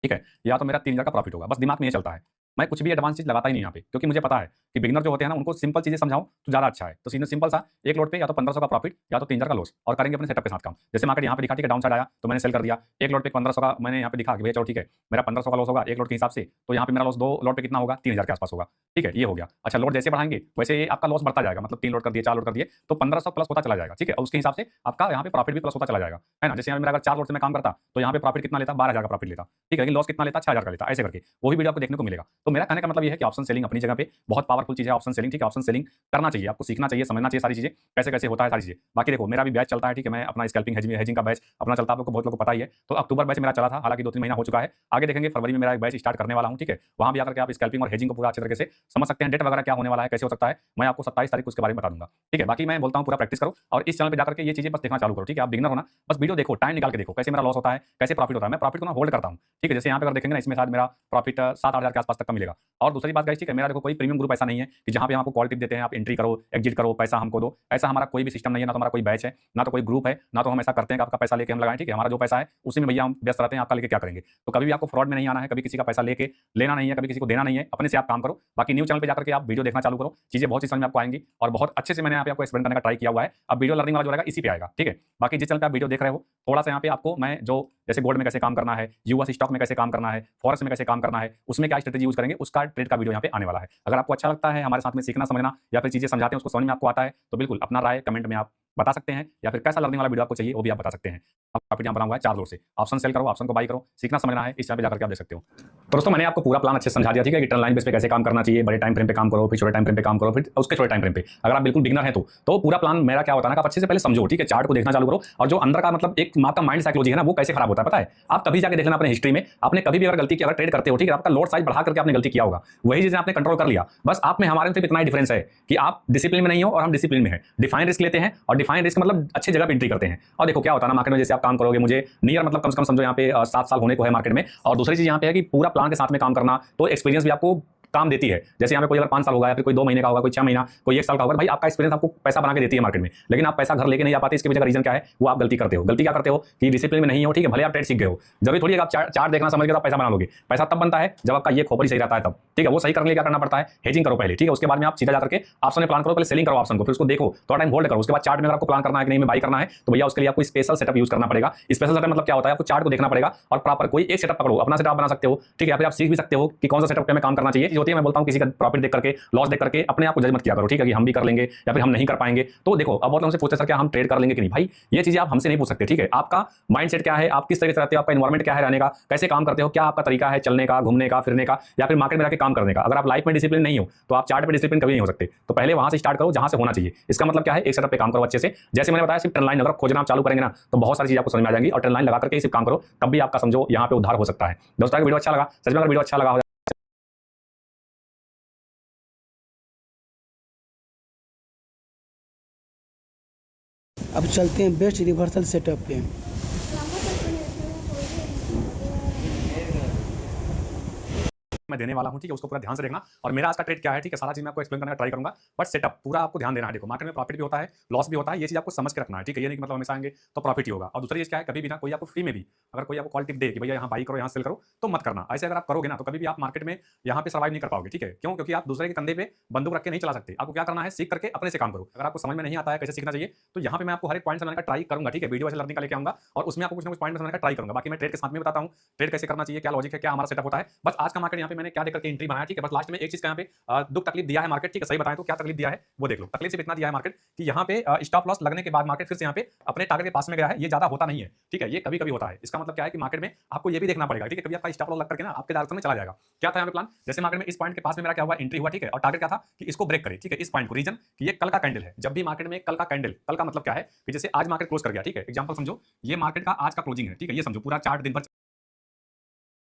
ठीक है, या तो मेरा 3000 का प्रॉफिट होगा, बस दिमाग में ये चलता है। मैं कुछ भी एडवांस चीज लगाता ही नहीं यहाँ पे, क्योंकि मुझे पता है कि बिगिनर जो होते हैं ना उनको सिंपल चीजें समझाऊं तो ज्यादा अच्छा है। तो सीधे सिंपल सा एक लोड पे या तो 1500 का प्रॉफिट या तो 3000 का लॉस, और करेंगे अपने सेटअप के साथ काम। जैसे मार्केट यहाँ पे दिखा, ठीक है, डाउन साइड आया तो मैंने सेल कर दिया, एक लोड पे 1500 का मैंने यहाँ पे दिखा कि भैया चलो ठीक है मेरा 1500 का लॉस होगा एक लोड के हिसाब से, तो यहाँ पे मेरा लॉस 2 लोड पे कितना होगा, 3000 के आसपास होगा, ठीक है, ये हो गया। अच्छा, लोड जैसे बढ़ाएंगे वैसे आपका लॉस बढ़ता जाएगा, मतलब 3 लोड कर दिए, 4 लोड कर दिए तो 1500 प्लस होता चला जाएगा, ठीक है, और उसके हिसाब से आपका यहाँ पे प्रॉफिट भी प्लस होता चला जाएगा, है ना। जैसे मेरा अगर 4 लोड से मैं काम करता तो यहाँ पे प्रॉफिट कितना लेता, 12000 का प्रॉफिट लेता, ठीक है, लेकिन लॉस कितना लेता, 6000 का लेता, ऐसे करके वो भी वीडियो आपको देखने को मिलेगा। तो मेरा कहने का मतलब ये है कि ऑप्शन सेलिंग अपनी जगह पे बहुत पावरफुल चीज है, ऑप्शन सेलिंग, ठीक है, ऑप्शन सेलिंग करना चाहिए, आपको सीखना चाहिए, समझना चाहिए सारी चीजें कैसे कैसे होता है सारी चीजें। बाकी देखो मेरा भी बैच चलता है, ठीक है, मैं अपना स्कैल्पिंग हेजिंग का बैच अपना चलता है, आपको बहुत लोगों को पता ही है। तो अक्टूबर बैच मेरा चला था, हालांकि 2-3 महीना हो चुका है, आगे देखेंगे फरवरी में मेरा एक बैच स्टार्ट करने वाला हूं, ठीक है, वहां भी आकर के आप स्कैल्पिंग और हेजिंग को पूरा अच्छे तरीके से समझ सकते हैं, डेट वगैरह क्या होने वाला है, कैसे हो सकता है, मैं आपको 27 तारीख को उसके बारे में बता दूंगा, ठीक है। बाकी मैं बोलता हूं पूरा प्रैक्टिस करो और इस चैनल पे जाकर के ये चीजें बस देखना चालू करो, ठीक है। आप बिगिनर होना, बस वीडियो देखो, टाइम निकाल के देखो कैसे मेरा लॉस होता है, कैसे प्रॉफिट होता है। मैं प्रॉफिट को ना होल्ड करता हूं, ठीक है, जैसे यहाँ पे अगर देखेंगे ना इसमें शायद मेरा प्रॉफिट 7-8 के आसपास तक का मिलेगा। और दूसरी बात गाइस, ठीक है, मेरा देखो कोई प्रीमियम ग्रुप ऐसा नहीं है कि जहां पे आपको कॉल टिप देते हैं, आप एंट्री करो, एग्जिट करो, पैसा हमको दो, ऐसा हमारा कोई भी सिस्टम नहीं है, ना तो हमारा कोई बैच है, ना तो कोई ग्रुप है, ना तो हम ऐसा करते हैं कि आपका पैसा लेके हम लगाएं, ठीक है। हमारा जो पैसा है उसी में भैया हम व्यस्त रहते हैं, आपका लेके क्या करेंगे। तो कभी भी आपको फ्रॉड में नहीं आना है, कभी किसी का पैसा लेके लेना नहीं है, कभी किसी को देना नहीं है, अपने से आप काम करो। बाकी न्यू चैनल पे जाकर के आप वीडियो देखना चालू करो, चीजें बहुत सी समझ में आपको आएंगी और बहुत अच्छे से मैंने यहाँ पे आपको एक्सप्लेन करने का ट्राई किया हुआ है। अब वीडियो लर्निंग वाला जो रहेगा इसी पे आएगा, ठीक है। बाकी जिस चैनल पे आप वीडियो देख रहे हो थोड़ा सा यहाँ पे आपको मैं जो जैसे गोल्ड में कैसे काम करना है, यूएस स्टॉक में कैसे काम करना है, फॉरेक्स में कैसे काम करना है, उसमें क्या स्ट्रेटेजी यूज करेंगे, उसका ट्रेड का वीडियो यहाँ पे आने वाला है। अगर आपको अच्छा लगता है हमारे साथ में सीखना समझना या फिर चीजें समझाते हैं उसको समझ में आपको आता है तो बिल्कुल अपना राय कमेंट में आप बता सकते हैं, या फिर कैसा लर्निंग वाला वीडियो आपको चाहिए वो भी आप बता सकते हैं। अब प्रॉफिट यहाँ बना हुआ है 4 लोड से, ऑप्शन सेल करो, ऑप्शन को बाई करो, सीखना समझना है इस चैनल पे जाकर के आप देख सकते हो। तो दोस्तों मैंने आपको पूरा प्लान अच्छे से समझा दिया, ठीक है, कि ट्रेंड लाइन बेस पे कैसे काम करना चाहिए, बड़े टाइम फ्रेम पे काम करो, फिर छोटे टाइम फ्रेम पे काम करो, फिर उसके छोटे टाइम फ्रेम पे। अगर आप बिल्कुल बिगिनर है तो पूरा प्लान मेरा क्या होता है ना, आप अच्छे से पहले समझो, ठीक है, चार्ट को देखना चालू करो, और जो अंदर का मतलब एक आपका माइंड साइकोलॉजी है ना वो कैसे खराब होता है पता है। आप कभी जाके देखना अपने हिस्ट्री में, आपने कभी भी अगर गलती की, अगर ट्रेड करते हो, ठीक है, आपका लॉट साइज बढ़ा करके आपने गलती किया होगा, वही चीजें आपने कंट्रोल कर लिया, बस आप में हमारे में इतना ही डिफरेंस है कि आप डिसिप्लिन में नहीं हो और हम डिसिप्लिन में है। डिफाइन रिस्क लेते हैं और डिफाइन रिस्क मतलब अच्छी जगह पे एंट्री करते हैं। और देखो क्या होता है ना मार्केट में, जैसे आप काम करोगे, मुझे नियर मतलब कम से कम समझो यहाँ पे 7 साल होने को है मार्केट में, और दूसरी चीज यहाँ पे है कि पूरा प्लान के साथ में काम करना, तो एक्सपीरियंस भी आपको काम देती है। जैसे यहाँ पे कोई अगर 5 साल होगा या फिर कोई 2 महीने का होगा, कोई 6 महीना, कोई 1 साल का होगा, भाई आपका एक्सपीरियंस आपको पैसा बना के देती है मार्केट में, लेकिन आप पैसा घर लेके नहीं आ पाते। इसके पीछे का रीजन क्या है, वो आप गलती करते हो। गलती क्या करते हो कि डिसिप्लिन में नहीं हो, ठीक है। भले आप ट्रेड सीख गए हो, जरूरी थोड़ी है आप चार्ट देखना समझ के आप पैसा बना लोगे। पैसा तब बनता है जब आपका ये खोपड़ी सही रहता है तब, ठीक है। वो सही करने के लिए क्या करना पड़ता है, हेजिंग करो पहले, ठीक है। उसके बाद में आप सीधा जाकर के ऑप्शन में प्लान करो, पहले सेलिंग करो ऑप्शन को, फिर उसको देखो, थोड़ा टाइम होल्ड करो। उसके बाद चार्ट में अगर आपको प्लान करना है कि नहीं मैं बाई करना है, तो भैया उसके लिए आपको स्पेशल सेटअप यूज करना पड़ेगा। स्पेशल सेटअप मतलब क्या होता है, आपको चार्ट को देखना पड़ेगा और प्रॉपर कोई एक सेटअप पकड़ो, अपना सेटअप बना सकते हो, ठीक है। फिर आप सीख भी सकते हो कि कौन सा सेटअप पे में काम करना चाहिए। जो होती है मैं बोलता हूं किसी का प्रॉफिट देख करके, लॉस देख करके अपने आप को जज मत किया करो, ठीक है, कि हम भी कर लेंगे या फिर हम नहीं कर पाएंगे। तो देखो अब बहुत लोगों से पूछते सर क्या हम ट्रेड कर लेंगे कि नहीं, भाई ये चीजें आप हमसे नहीं पूछ सकते, ठीक है। आपका माइंडसेट क्या है, आप किस तरीके से रहते हो, आपका एनवायरमेंट क्या है रहने का, कैसे काम करते हो, क्या आपका तरीका है चलने का, घूमने का, फिरने का, या फिर मार्केट में जाकर काम करने का। अगर आप लाइफ में डिसिप्लिन नहीं हो तो आप चार्ट पे डिसिप्लिन कभी नहीं हो सकते। तो पहले वहां से स्टार्ट करो जहां से होना चाहिए। इसका मतलब क्या है, एक सेटअप पे काम करो अच्छे से। जैसे मैंने बताया सिर्फ ट्रेंड लाइन अगर खोजना आप चालू करेंगे ना तो बहुत सारी चीजें आपको समझ में आ जाएंगी, और ट्रेंड लाइन लगा करके सिर्फ काम करो, तब भी आपका समझो यहाँ पे उद्धार हो सकता है। दोस्तों अगर वीडियो अच्छा लगा, सच में अगर वीडियो अच्छा लगा हो अब चलते हैं बेस्ट रिवर्सल सेटअप पे। मैं देने वाला हूं, ठीक है, उसको पूरा ध्यान से देखना। और मेरा आज का ट्रेड क्या है, ठीक है, सारा चीज मैं आपको एक्सप्लेन करने का ट्राई करूंगा, बट सेटअप पूरा आपको ध्यान देना है। देखो मार्केट में प्रॉफिट भी होता है, लॉस भी होता है, ये चीज आपको समझ के रखना है, ठीक है। ये नहीं कि मतलब हमेशा आएंगे तो प्रॉफिट ही होगा। और दूसरी चीज क्या है, कभी भी ना कोई आपको फ्री में भी अगर कोई आपको कॉल टिप दे कि भैया यहाँ बाई करो, यहाँ सेल करो, तो मत करना। ऐसे अगर आप करोगे ना तो कभी भी आप मार्केट में यहाँ पे सर्वाइव नहीं कर पाओगे, ठीक है। क्यों, क्योंकि आप दूसरे के कंधे पे बंदूक रख के नहीं चला सकते। आपको क्या करना है, सीख करके अपने से काम करो। अगर आपको समझ में नहीं आता है कैसे सीखना चाहिए, तो यहाँ पे मैं आपको हर एक पॉइंट समझाने का ट्राई करूंगा, ठीक है। वीडियो ऐसे लर्निंग का लेके आऊंगा और उसमें आपको कुछ ना कुछ पॉइंट समझाने का ट्राई करूंगा। बाकी मैं ट्रेड के साथ में बताता हूँ ट्रेड कैसे करना चाहिए, क्या लॉजिक है, क्या हमारा सेटअप होता है। बस आज का मार्केट यहाँ पे मैंने क्या देकर के एंट्री बनाया, ठीक है। बस लास्ट में एक चीज का यहाँ पे दुख तकलीफ दिया है मार्केट, ठीक है। सही बताएं तो क्या तकलीफ दिया है वो देख लो। तकलीफ सिर्फ इतना दिया है मार्केट कि यहाँ पे स्टॉप लॉस लगने के बाद मार्केट फिर से यहाँ पे अपने टारगेट के पास में गया है। ये ज्यादा होता नहीं है, ठीक है, ये कभी कभी होता है। इसका मतलब क्या है कि मार्केट में आपको ये भी देखना पड़ेगा, ठीक है। कभी आपका स्टॉप लॉस लग करके ना आपके टारगेट में चला जाएगा। क्या था यहाँ पे प्लान, जैसे मार्केट में इस पॉइंट के पास में मेरा क्या हुआ, एंट्री हुआ, ठीक है। और टारगेट क्या था कि इसको ब्रेक करे, ठीक है, इस पॉइंट को। रीजन कि ये कल का कैंडल है। जब भी मार्केट में कल का कैंडल, कल का मतलब क्या है कि जैसे आज मार्केट क्लोज कर गया, ठीक है, एग्जांपल समझो ये मार्केट का आज का क्लोजिंग है, ठीक है। ये समझो पूरा चार्ट दिन भर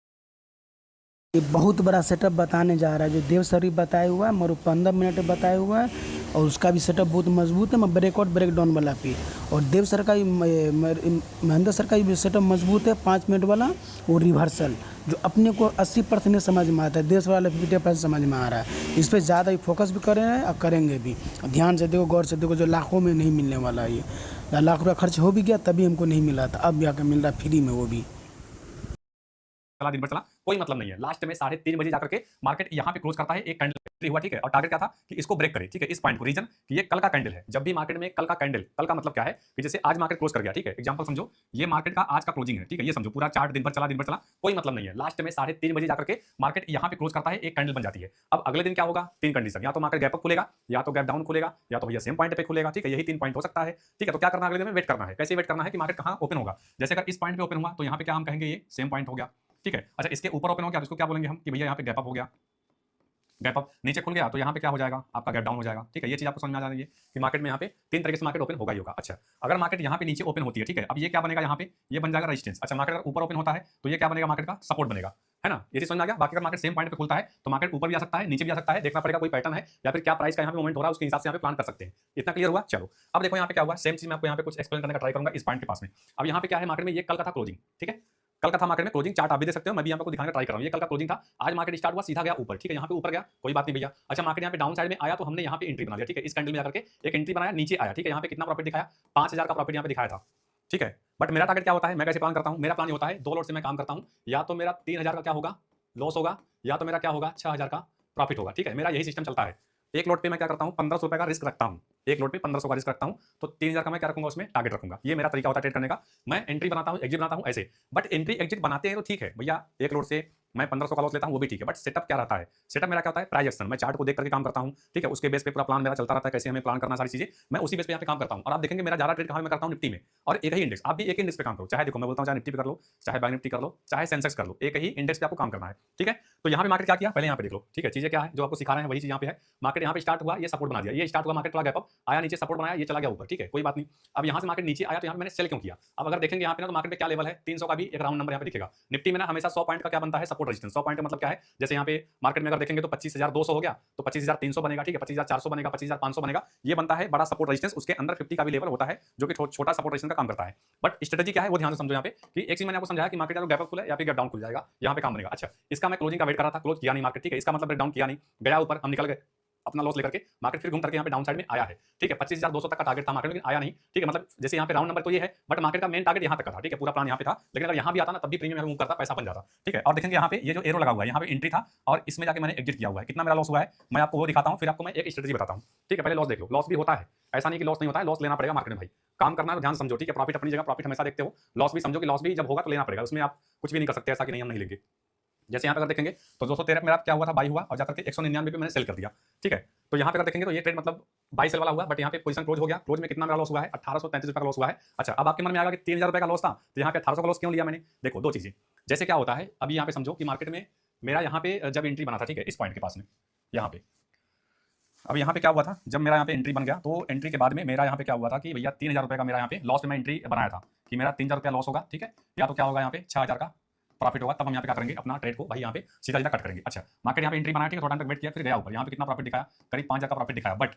ये बहुत बड़ा सेटअप बताने जा रहा है जो देव सर भी बताया हुआ है, मरु 15 मिनट में बताया हुआ है, और उसका भी सेटअप बहुत मजबूत है। मैं ब्रेकआउट ब्रेक डाउन वाला पे, और देव सर का भी महेंद्र सर का भी सेटअप मजबूत है 5 मिनट वाला, वो रिवर्सल जो अपने को 80% समझ में आता है, देश वाला 50% समझ में आ रहा है। इस पर ज़्यादा ही फोकस भी कर रहे हैं और करेंगे भी। ध्यान से देखो, गौर से देखो, जो लाखों में नहीं मिलने वाला है। ये लाख रुपया खर्च हो भी गया तभी हमको नहीं मिला था, अब जाकर मिल रहा फ्री में, वो भी चला, दिन भर चला, कोई मतलब नहीं है। लास्ट में 3:30 बजे जाकर के मार्केट यहाँ पे क्लोज करता है, एक कैंडल हुआ, ठीक है। और टारगेट क्या था कि इसको ब्रेक करे, ठीक है, इस पॉइंट को। रीजन कि ये कल का कैंडल है। जब भी मार्केट में कल का कैंडल, कल का मतलब क्या है कि जैसे आज मार्केट क्लोज कर गया, ठीक है, एग्जांपल समझो ये मार्केट का आज का क्लोजिंग है, ठीक है। ये समझो पूरा चार्ट दिन भर चला, कोई मतलब नहीं है। लास्ट में 3:30 बजे जाकर के मार्केट यहाँ पे क्लोज करता है, एक कैंडल बन जाती है। अब अगले दिन क्या होगा, 3 कंडीशन, या तो मार्केट गैप अप खुलेगा, या तो गैप डाउन खुलेगा, या तो भैया सेम पॉइंट पे खुलेगा, ठीक है। यही 3 पॉइंट हो सकता है, ठीक है। तो क्या करना है, अगले दिन में वेट करना है। कैसे वेट करना है कि मार्केट कहाँ ओपन होगा। जैसे अगर इस पॉइंट पे ओपन हुआ तो यहाँ पे क्या हम कहेंगे, ये सेम पॉइंट हो गया, ठीक है। अच्छा इसके ऊपर ओपन हो गया तो इसको क्या बोलेंगे हम कि भैया यहाँ पे गैप अप हो गया। गैप अप नीचे खुल गया तो यहाँ पे क्या हो जाएगा, आपका गैप डाउन हो जाएगा, ठीक है। ये चीज आपको समझ में आ जाएगी कि मार्केट में यहाँ पे 3 तरीके से मार्केट ओपन होगा ही होगा। अच्छा अगर मार्केट यहाँ पे नीचे ओपन होती है, ठीक है, अब ये क्या बनेगा, यहाँ पे ये बन जाएगा रेजिस्टेंस। अच्छा मार्केट अगर ऊपर ओपन होता है तो ये क्या बनेगा, मार्केट का सपोर्ट बनेगा, है ना। ये चीज समझ आ गया। बाकी अगर मार्केट सेम पॉइंट पे खुलता है तो मार्केट ऊपर भी आ सकता है, नीचे भी आ सकता है, देखना पड़ेगा कोई पैटर्न है या फिर क्या प्राइस का यहाँ पे मूवमेंट हो रहा है, उसके हिसाब से यहाँ पे प्लान कर सकते हैं। इतना क्लियर हुआ। चलो अब देखो यहाँ पे क्या हुआ, सेम चीज मैं आपको यहाँ पे कुछ एक्सप्लेन करने का ट्राई करूंगा इस पॉइंट के पास में। अब यहाँ पे क्या है, मार्केट में ये कल का था क्लोजिंग, ठीक है, कल का था मार्केट में क्लोजिंग। चार्ट आप भी देख सकते हो, मैं भी यहाँ पे दिखाने का ट्राई कर रहा हूँ। ये कल का क्लोजिंग था, आज मार्केट स्टार्ट हुआ, सीधा गया ऊपर, ठीक है, यहाँ पे ऊपर गया, कोई बात नहीं भैया। अच्छा मार्केट यहाँ पे डाउन साइड में आया तो हमने यहाँ पे एंट्री बना लिया, ठीक है, इस कैंडल में जाकर के एक एंट्री बनाया, नीचे आया, ठीक है। यहाँ पे कितना प्रॉफिट दिखाया, 5000 का प्रॉफिट यहाँ पे दिखाया था, ठीक है। बट मेरा टारगेट क्या होता है, मैं कैसे प्लान करता हूँ, मेरा प्लान ये होता है 2 लोट से मैं काम करता हूँ, या तो मेरा 3000 का क्या होगा, लॉस होगा, या तो मेरा क्या होगा 6000 का प्रॉफिट होगा, ठीक है। मेरा यही सिस्टम चलता है। एक लोट पे मैं क्या करता हूँ, 1500 रुपए का रिस्क रखता हूँ, एक लोट पे 1500 का रिस्क रखता हूँ, तो 3000 का मैं क्या रखूंगा, उसमें टारगेट रखूंगा। ये मेरा तरीका होता है ट्रेड करने का। मैं एंट्री बनाता हूँ, एग्जिट बनाता हूँ ऐसे, बट एंट्री एग्जिट बनाते हैं तो ठीक है भैया, एक लोट से मैं 1500 का लॉस लेता हूं वो भी ठीक है, बट सेटअप क्या रहता है, सेटअप मेरा क्या होता है, प्राइस एक्शन। मैं चार्ट को देख करके काम करता हूं, ठीक है, उसके बेस पे पूरा प्लान मेरा चलता रहता है, कैसे हमें प्लान करना, सारी चीजें मैं उसी बेस पे यहाँ पे काम करता हूं। और आप देखेंगे मेरा ज्यादा ट्रेड कहां मैं करता हूं, निफ्टी में, और एक ही इंडेक्स। आप भी एक ही इंडेक्स पे काम करो, चाहे देखो मैं बोलता हूं चाहे निफ्टी पे कर लो, चाहे बैंक निफ्टी कर लो, चाहे सेंसेक्स कर लो, एक ही इंडेक्स पे आपको काम करना है, ठीक है। तो यहाँ पे मार्केट क्या किया, पहले यहाँ पे देख लो, ठीक है, चीजें क्या है जो आपको सिखा रहे हैं वही चीज यहाँ पे है। मार्केट यहाँ पे स्टार्ट हुआ, ये सपोर्ट बना दिया, ये स्टार्ट हुआ, मार्केट थोड़ा गैप अप आया, नीचे सपोर्ट बनाया, ये चला गया ऊपर, ठीक है, कोई बात नहीं। अब यहाँ से मार्केट नीचे आया तो यहाँ पे मैंने सेल क्यों किया। अब अगर देखेंगे यहाँ पे ना तो मार्केट पे क्या लेवल है, 300 का भी एक राउंड नंबर यहाँ पे दिखेगा। निफ्टी में ना हमेशा 100 पॉइंट का क्या बनता है, सपोर्ट रेजिस्टेंस। 100 पॉइंट का मतलब क्या है, जैसे यहाँ पे मार्केट में अगर देखेंगे तो 25,200 हो गया, तो 25,300 बनेगा, ठीक है, 25,400 बनेगा, 25,500 बनेगा, ये बनता है बड़ा सपोर्ट रेजिस्टेंस। उसके अंदर 50 का भी लेवल होता है जो कि छोटा सपोर्ट रेजिस्टेंस का काम करता है। बट स्ट्रेटजी क्या है वो ध्यान से समझो यहाँ पे कि एक चीज मैंने आपको समझाया कि मार्केट या तो गैप अप खुले या फिर गैप डाउन खुल जाएगा, यहाँ पे काम बनेगा। अच्छा, इसका मैं क्लोजिंग का वेट कर रहा था, क्लोज किया नहीं मार्केट, ठीक है, इसका मतलब ब्रेकडाउन किया नहीं, गया ऊपर, हम निकल गए अपना लॉस लेकर के, मार्केट फिर घूम करके यहाँ पे डाउन साइड में आया है, ठीक है, 25,200 तक का टारगेट था मार्केट, लेकिन आया नहीं, ठीक है, मतलब जैसे यहाँ पे राउंड नंबर तो ये है, बट मार्केट का मेन टारगेट यहाँ तक का था, ठीक है, पूरा प्लान यहाँ पे था, लेकिन अगर यहाँ भी आता ना तब भी प्रीमियम मूव करता, पैसा बन जाता, ठीक है। और देखेंगे यहाँ पे ये जो एरो लगा हुआ है, यहाँ पे एंट्री था और इसमें जाके मैंने एग्जिट किया हुआ है, कितना मेरा लॉस हुआ है मैं आपको वो दिखाता हूँ, फिर आपको मैं एक स्ट्रेटजी बताता हूँ, ठीक है। पहले लॉस देख लो, लॉस भी होता है, ऐसा नहीं कि लॉस नहीं होता है, लॉस लेना पड़ेगा मार्केट में भाई, काम करना है तो ध्यान समझो, ठीक है। प्रॉफिट अपनी जगह, प्रॉफिट हमेशा देखते हो, लॉस भी समझो कि लॉस भी जब होगा तो लेना पड़ेगा, उसमें आप कुछ भी नहीं कर सकते ऐसा कि नहीं हम नहीं लेंगे। जैसे यहाँ पे अगर देखेंगे तो 213 मेरा क्या हुआ था, बाई हुआ और जाकर के 199 पे मैंने सेल कर दिया, ठीक है। तो यहाँ पे अगर देखेंगे तो ये ट्रेड मतलब बाई सेल वाला हुआ, बट यहाँ पे पोजीशन क्लोज हो गया, क्लोज में कितना मेरा लॉस हुआ है, 1833 रुपये का लॉस हुआ है। अच्छा, अब आपके मन में आएगा कि 3,000 रुपये का लॉस था, तो यहाँ पे 1800 का लॉस क्यों लिया मैंने? देखो दो चीजें, जैसे क्या होता है, अभी यहाँ पे समझो कि मार्केट में मेरा यहाँ पे जब एंट्री बना था, ठीक है, इस पॉइंट के पास में यहाँ पे, अब यहाँ पे क्या हुआ था, जब मेरा यहाँ पे एंट्री बन गया तो एंट्री के बाद में मेरा यहाँ पे क्या हुआ था कि भैया 3,000 रुपये का मेरा यहाँ पे लॉस में मैं एंट्री बनाया था कि मेरा 3,000 रुपया लॉस होगा, ठीक है, या तो क्या होगा यहाँ पे 6,000 का प्रॉफिट होगा, तब हम यहाँ पे क्या करेंगे, अपना ट्रेड को भाई यहाँ पे सीधा सीधा कट करेंगे। अच्छा, मार्केट यहाँ पे एंट्री बनाया, ठीक है, थोड़ा टाइम तक वेट किया, फिर गया ऊपर, यहाँ पे कितना प्रॉफिट दिखाया, करीब 5,000 का प्रॉफिट दिखाया, बट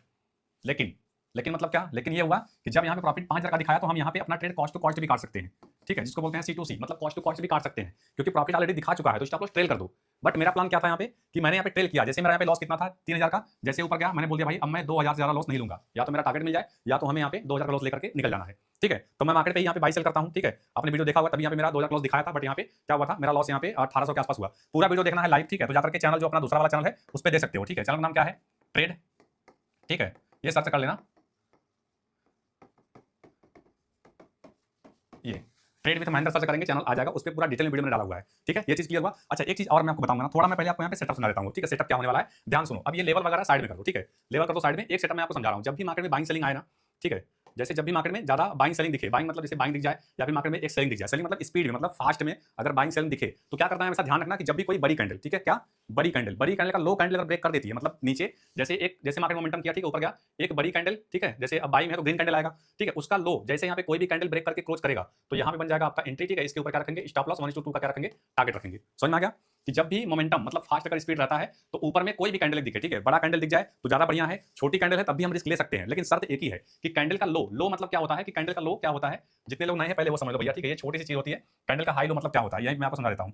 लेकिन मतलब क्या, लेकिन ये हुआ कि जब यहाँ पे प्रॉफिट 5,000 का दिखाया तो हम यहाँ पे अपना ट्रेड कॉस्ट टू कॉस्ट भी काट सकते हैं, ठीक है, जिसको बोलते हैं C2C, मतलब कॉस्ट टू कॉस्ट भी काट सकते हैं, क्योंकि प्रॉफिट ऑलरेडी दिखा चुका है तो स्टॉप लॉस ट्रेल कर दो। बट मेरा प्लान क्या था यहाँ पे कि मैंने यहाँ पे ट्रेल किया, जैसे मेरा यहाँ पे लॉस कितना था 3,000 का, जैसे ऊपर गया मैंने बोल दिया भाई अब मैं 2,000 से ज्यादा लॉस नहीं लूंगा, या तो मेरा टारगेट मिल जाए या तो हमें यहाँ पे 2,000 का लॉस लेकर के निकल जाना है, ठीक है। तो मैं मार्केट पे यहाँ पे बाई सेल करता हूँ, ठीक है, आपने वीडियो देखा हुआ, तभी यहाँ पे मेरा 2,000 लॉस दिखाया था, बट यहाँ पे क्या हुआ था, मेरा लॉस यहाँ पे 1800 के आसपास हुआ। पूरा वीडियो देखना है लाइव, ठीक है, तो जाकर के चैनल जो अपना दूसरा वाला चैनल है उस पर देख सकते हो, ठीक है, चैनल का नाम क्या है, ट्रेड, ठीक है, ये सर्च कर लेना, ये ट्रेड विद महेंद्र सर्च करेंगे, चैनल आ जाएगा, उस पर पूरा डिटेल में वीडियो में डाला हुआ है, ठीक है, ये चीज क्लियर हुआ। अच्छा, एक चीज और मैं आपको बताऊंगा ना, थोड़ा मैं पहले आपको यहाँ पे सेटअप समझा देता हूँ, ठीक है, सेटअप क्या होने वाला है, ध्यान सुनो। अब ये लेवल वगैरह साइड में कर दो, ठीक है, लेवल कर दो साइड में, एक सेटअप मैं आपको समझा रहा हूँ। जब भी मार्केट में बाइंग सेलिंग आए ना, ठीक है, जैसे जब भी मार्केट में ज्यादा बाइंग सेलिंग दिखे, बाइंग मतलब जैसे बाइंग दिख जाए या फिर मार्केट में एक सेलिंग दिख जाए, सेलिंग मतलब स्पीड में, मतलब फास्ट में अगर बाइंग सेलिंग दिखे तो क्या करना है, हमेशा ध्यान रखना कि जब भी कोई बड़ी कैंडल, ठीक है, क्या बड़ी कैंडल का लो कैंडल अगर ब्रेक कर देती है, मतलब नीचे जैसे मार्केट मोमेंटम किया, ठीक है, ऊपर गया एक बड़ी कैंडल, ठीक है, जैसे अब बाइंग है तो ग्रीन कैंडल आएगा, ठीक है, उसका लो जैसे यहाँ पे कोई भी कैंडल ब्रेक करके क्लोज करेगा तो यहाँ पे बन जाएगा आपका एंट्री, ठीक है, इसके ऊपर क्या रखेंगे, स्टॉप लॉस 1:2 का क्या रखेंगे, टारगेट रखेंगे। समझ में आ गया कि जब भी मोमेंटम मतलब फास्ट अगर स्पीड रहता है तो ऊपर में कोई भी कैंडल दिखे, ठीक है, बड़ा कैंडल दिख जाए तो ज्यादा बढ़िया है, छोटी कैंडल है तब भी हम रिस्क ले सकते हैं, लेकिन शर्त एक ही है कि कैंडल का लो मतलब क्या होता है, कि कैंडल का लो क्या होता है, जितने लोग नए हैं पहले वो समझ लो भैया, ठीक है, ये छोटी सी चीज होती है। कैंडल का हाई लो मतलब क्या होता है, यही मैं आपको समझा देता हूँ।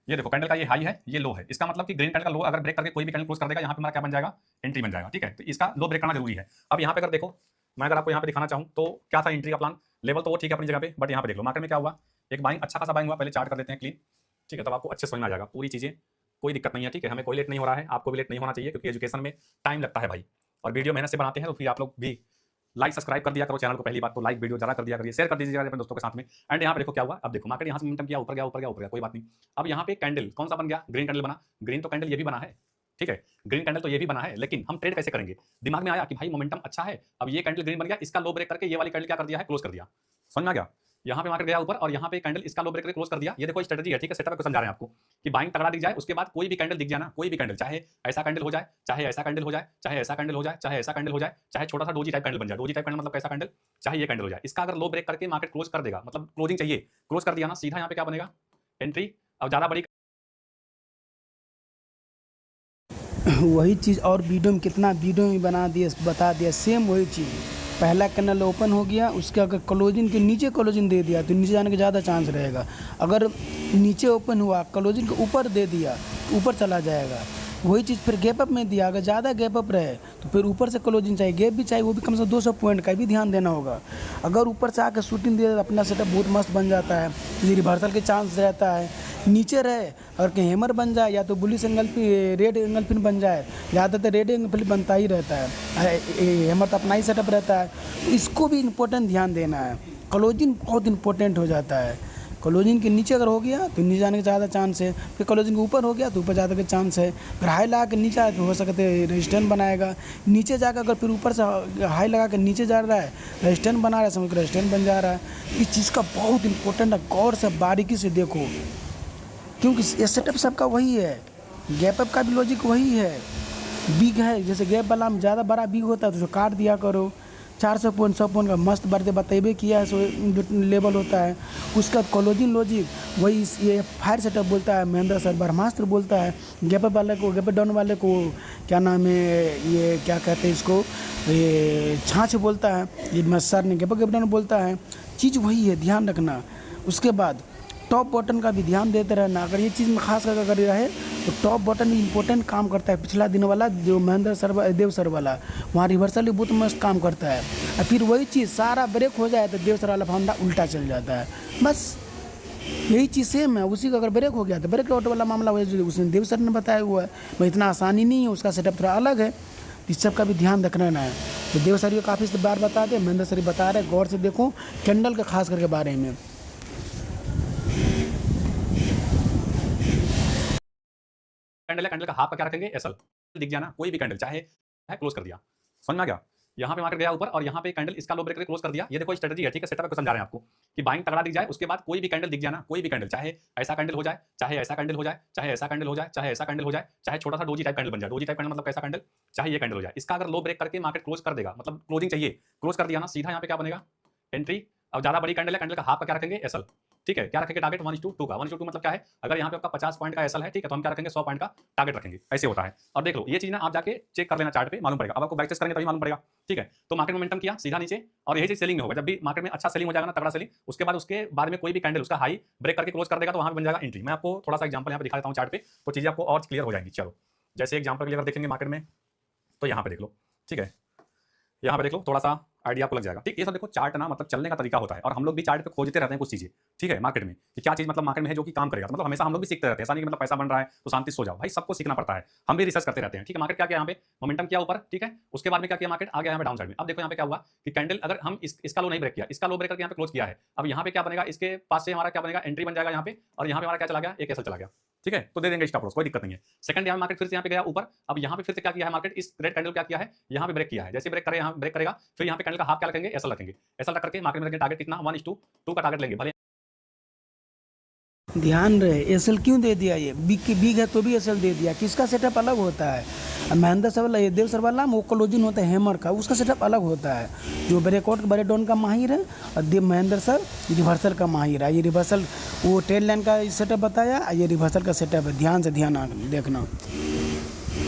ये देखो, कैंडल का ये हाई है, ये लो है, इसका मतलब कि ग्रीन कैंडल का लो अगर ब्रेक करके कोई भी कैंडल क्लोज कर देगा, यहाँ पे हमारा क्या बन जाएगा, एंट्री बन जाएगा, ठीक है, तो इसका लो ब्रेक करना जरूरी है। अब यहाँ पे अगर देखो, मैं अगर आपको यहाँ पे दिखाना चाहूँ तो क्या था एंट्री का प्लान, लेवल तो वो ठीक है अपनी जगह पे, बट यहाँ पे देख लो मार्केट में क्या हुआ, एक बाइंग अच्छा खासा बाइंग हुआ, पहले चार्ट कर देते हैं क्लीन, ठीक है, तब आपको अच्छे समझ में आ जाएगा पूरी चीजें, कोई दिक्कत नहीं है, ठीक है, हमें कोई लेट नहीं हो रहा है, आपको भी लेट नहीं होना चाहिए, क्योंकि एजुकेशन में टाइम लगता है भाई, और वीडियो मेहनत से बनाते हैं, तो फिर आप लोग भी लाइक सब्सक्राइब कर दिया करो चैनल को, पहली बात तो लाइक वीडियो जरा कर दिया करिए, शेयर कर दीजिएगा अपने दोस्तों के साथ में। एंड यहाँ पे देखो क्या हुआ, अब देखो मार्केट यहाँ से मोमेंटम किया, ऊपर गया, कोई बात नहीं। अब यहाँ पे कैंडल कौन सा बन गया, ग्रीन कैंडल बना, ग्रीन तो कैंडल ये भी बना है, ठीक है, ग्रीन कैंडल तो ये भी बना है, लेकिन हम ट्रेड कैसे करेंगे, दिमाग में आया कि भाई मोमेंटम अच्छा है, अब ये कैंडल ग्रीन बन गया, इसका लो ब्रेक करके ये वाली कैंडल क्या कर दिया है, क्लोज कर दिया। समझ में आ गया, यहाँ पे मार्केट गया ऊपर और यहाँ पे कैंडल इसका लो ब्रेक करके क्लोज कर दिया, ये देखो स्ट्रेटजी है, ठीक है, सेटअप को समझा रहे हैं आपको कि बाइंग तगड़ा दिख जाए, उसके बाद कोई भी कैंडल दिख जाए ना, कोई भी कैंडल, चाहे ऐसा कैंडल हो जाए, चाहे ऐसा कैंडल हो जाए, चाहे ऐसा कैंडल हो जाए, चाहे ऐसा कैंडल हो जाए, चाहे छोटा सा डोजी टाइप कैंडल बन जाए, डोजी टाइप कैंडल मतलब कैसा कैंडल, चाहे ये कैंडल हो जाए, इसका अगर लो ब्रेक करके मार्केट क्लोज कर देगा, मतलब क्लोजिंग चाहिए, क्लोज कर दिया ना, सीधा यहाँ पे क्या बनेगा, एंट्री। अब ज्यादा बड़ी वही चीज़ और वीडियो में कितना वीडियो में बना दिया, बता दिया, सेम वही चीज़। पहला कैंडल ओपन हो गया, उसके अगर क्लोजिंग के नीचे क्लोजिंग दे दिया तो नीचे जाने का ज़्यादा चांस रहेगा। अगर नीचे ओपन हुआ, क्लोजिंग के ऊपर दे दिया, ऊपर चला जाएगा। वही चीज़ फिर गैप अप में दिया, अगर ज़्यादा गैप अप रहे तो फिर ऊपर से क्लोजिंग चाहिए, गैप भी चाहिए, वो भी कम से कम 200 पॉइंट का भी ध्यान देना होगा। अगर ऊपर से आकर शूटिंग दे तो अपना सेटअप बहुत मस्त बन जाता है, ये रिवर्सल के चांस रहता है। नीचे रहे और कहीं हैमर बन जाए या तो बुलिश एंगल पे रेड एंगल पिन बन जाए, ज़्यादातर रेड एंगल पिन बनता ही रहता है, हैमर तो अपना ही सेटअप रहता है, तो इसको भी इम्पोर्टेंट ध्यान देना है। क्लोजिंग बहुत इंपॉर्टेंट हो जाता है, क्लोजिंग के नीचे अगर हो गया तो नीचे जाने का ज़्यादा चांस है, फिर क्लोजिंग के ऊपर हो गया तो ऊपर जाने का चांस है, फिर हाई लगा के नीचे आए तो हो सकते है रेजिस्टेंस बनाएगा, नीचे जाकर अगर फिर ऊपर से हाई लगा के नीचे जा रहा है, रेजिस्टेंस बना रहा है, समझ रेजिस्टेंस बन जा रहा है। इस चीज़ का बहुत इंपॉर्टेंट है, गौर से बारीकी से देखो, क्योंकि ये सेटअप सबका वही है, गैप अप का भी लॉजिक वही है। बिग है, जैसे गैप वाला में ज़्यादा बड़ा बिग होता है तो उसको काट दिया करो, 400 पॉइंट 100 पॉइंट का मस्त बढ़ते बतेबे किया है, सो जो लेवल होता है उसका क्लोजिंग लॉजिक वही ये फायर सेटअप बोलता है, महेंद्र सर ब्रह्मास्त्र बोलता है, गैप अप वाले को, गैप डाउन वाले को क्या नाम है, ये क्या कहते हैं इसको, ये छाछ बोलता है, ये सर ने गैप डाउन बोलता है। चीज़ वही है, ध्यान रखना। उसके बाद टॉप बटन का भी ध्यान देते रहना। अगर ये चीज़ में खास करके अगर रहे तो टॉप बटन इंपॉर्टेंट काम करता है। पिछला दिन वाला जो महेंद्र सर देव सर वाला वहाँ रिवर्सल भी बहुत मस्त काम करता है। और फिर वही चीज़ सारा ब्रेक हो जाए तो देव सर वाला फंडा उल्टा चल जाता है। बस यही चीज़ सेम है, उसी का अगर ब्रेक हो गया तो ब्रेक आउट वाला मामला उसने देव सर ने बताया हुआ है। भाई इतना आसानी नहीं है, उसका सेटअप थोड़ा अलग है, इस सब का भी ध्यान रखना है। तो देव सर को काफ़ी बार बता दे, महेंद्र सर बता रहे, गौर से देखो कैंडल के खास करके बारे में। कैंडल है, कैंडल का हाफ का क्या रखेंगे, एसएल दिख गया ना, कोई भी कैंडल चाहे है क्लोज कर दिया, समझ में आ गया। यहाँ पे मार्केट गया ऊपर और यहाँ पे कैंडल इसका लो ब्रेक करके क्लोज कर दिया। ये देखो स्ट्रेटजी है, ठीक है, सेटअप को समझा रहे हैं आपको कि बाइंग तगड़ा दिख जाए, उसके बाद कोई भी कैंडल दिख जाए ना, कोई भी कैंडल चाहे ऐसा कैंडल हो जाए, चाहे ऐसा कैंडल हो जाए, चाहे ऐसा कैंडल हो जाए, चाहे ऐसा कैंडल हो जाए, चाहे छोटा सा डोजी टाइप कैंडल बन जाए। डोजी टाइप कैंडल मतलब कैसा कैंडल, चाहे ये कैंडल हो जाए, इसका अगर लो ब्रेक करके मार्केट क्लोज कर देगा, मतलब क्लोजिंग चाहिए, क्लोज कर दिया ना, सीधा यहाँ पे क्या बनेगा, एंट्री। अब ज्यादा बड़ी कैंडल है, कैंडल का हाफ का क्या रखेंगे, एसएल, ठीक है। क्या रखेंगे टारगेट 1:2 का। 1:2 मतलब क्या है, अगर यहाँ पे आपका 50 पॉइंट का एसएल है, ठीक है, तो हम क्या रखेंगे, 100 पॉइंट का टारगेट रखेंगे। ऐसे होता है। और देख लो ये चीज ना आप जाके चेक कर लेना, चार्ट पे मालूम पड़ेगा। अब आपको बैक टेस्ट करेंगे तभी मालूम पड़ेगा, ठीक है। तो मार्केट मोमेंटम किया सीधा नीचे, और यही चीज सेलिंग में होगा। जब भी मार्केट में अच्छा सेलिंग हो जाएगा ना, तगड़ा सेलिंग, उसके बाद उसके बाद में कोई भी कैंडल उसका हाई ब्रेक करके क्लोज कर देगा, तो वहां पे बन जाएगा एंट्री। मैं आपको थोड़ा सा एग्जांपल यहाँ पे दिखा देता हूँ चार्ट पे, तो चीजें आपको और क्लियर हो जाएंगी। चलो जैसे एग्जांपल के लिए अगर देखेंगे मार्केट में, तो यहाँ पे देख लो, ठीक है, यहाँ पे देख लो, थोड़ा सा आइडिया आपको लग जाएगा, ठीक। ये सब देखो चार्ट ना मतलब चलने का तरीका होता है, और हम लोग भी चार्ट पे खोजते रहते हैं कुछ चीजें, ठीक है, मार्केट में कि क्या चीज मतलब मार्केट में है जो कि काम करेगा। तो मतलब हमेशा हम लोग भी सीखते रहते हैं, ऐसा नहीं कि मतलब पैसा बन रहा है तो शांति सो जाओ, भाई सबको सीखना पड़ता है। हम भी रिसर्च करते रहते हैं, ठीक है। मार्केट क्या किया, यहाँ पे मोमेंटम किया ऊपर, ठीक है, उसके बाद में क्या किया, मार्केट आ गया यहाँ पे डाउन साइड में। अब देखो यहाँ पे क्या हुआ कि कैंडल अगर हम इसका लो नहीं ब्रेक किया, इसका लो ब्रेक करके यहाँ पे क्लोज किया है, अब यहाँ पे क्या बनेगा, इसके पास से हमारा क्या बनेगा, एंट्री बन जाएगा यहाँ पे, और यहाँ पे हमारा क्या चला गया, एक एसएल चला गया, ठीक है, तो दे देंगे स्टॉप लॉस, कोई दिक्कत नहीं है। सेकंड यहाँ मार्केट फिर से यहाँ पे गया ऊपर, अब यहाँ पे फिर से क्या किया है मार्केट, इस रेड कैंडल क्या किया है, यहाँ पे ब्रेक किया है। जैसे ब्रेक करे, यहाँ ब्रेक करेगा, फिर यहाँ पे कैंडल का हाफ क्या रखेंगे, एसएल रखेंगे। एसएल रख करके मार्केट में टारगेट कितना, 1:2 का टारगेट लेंगे। भले ध्यान रहे एसएल क्यों दे दिया, ये बिग है तो भी एसएल दे दिया, किसका सेटअप अलग होता है। महेंद्र सर वाला, ये देव सर वाला वो क्लोजिंग होता है हैमर का, उसका सेटअप अलग होता है। जो ब्रेकआउट ब्रेक डाउन का माहिर है, और देव महेंद्र सर रिवर्सल का माहिर है। ये रिवर्सल वो टेल लाइन का सेटअप बताया, ये रिवर्सल का सेटअप है। ध्यान से देखना।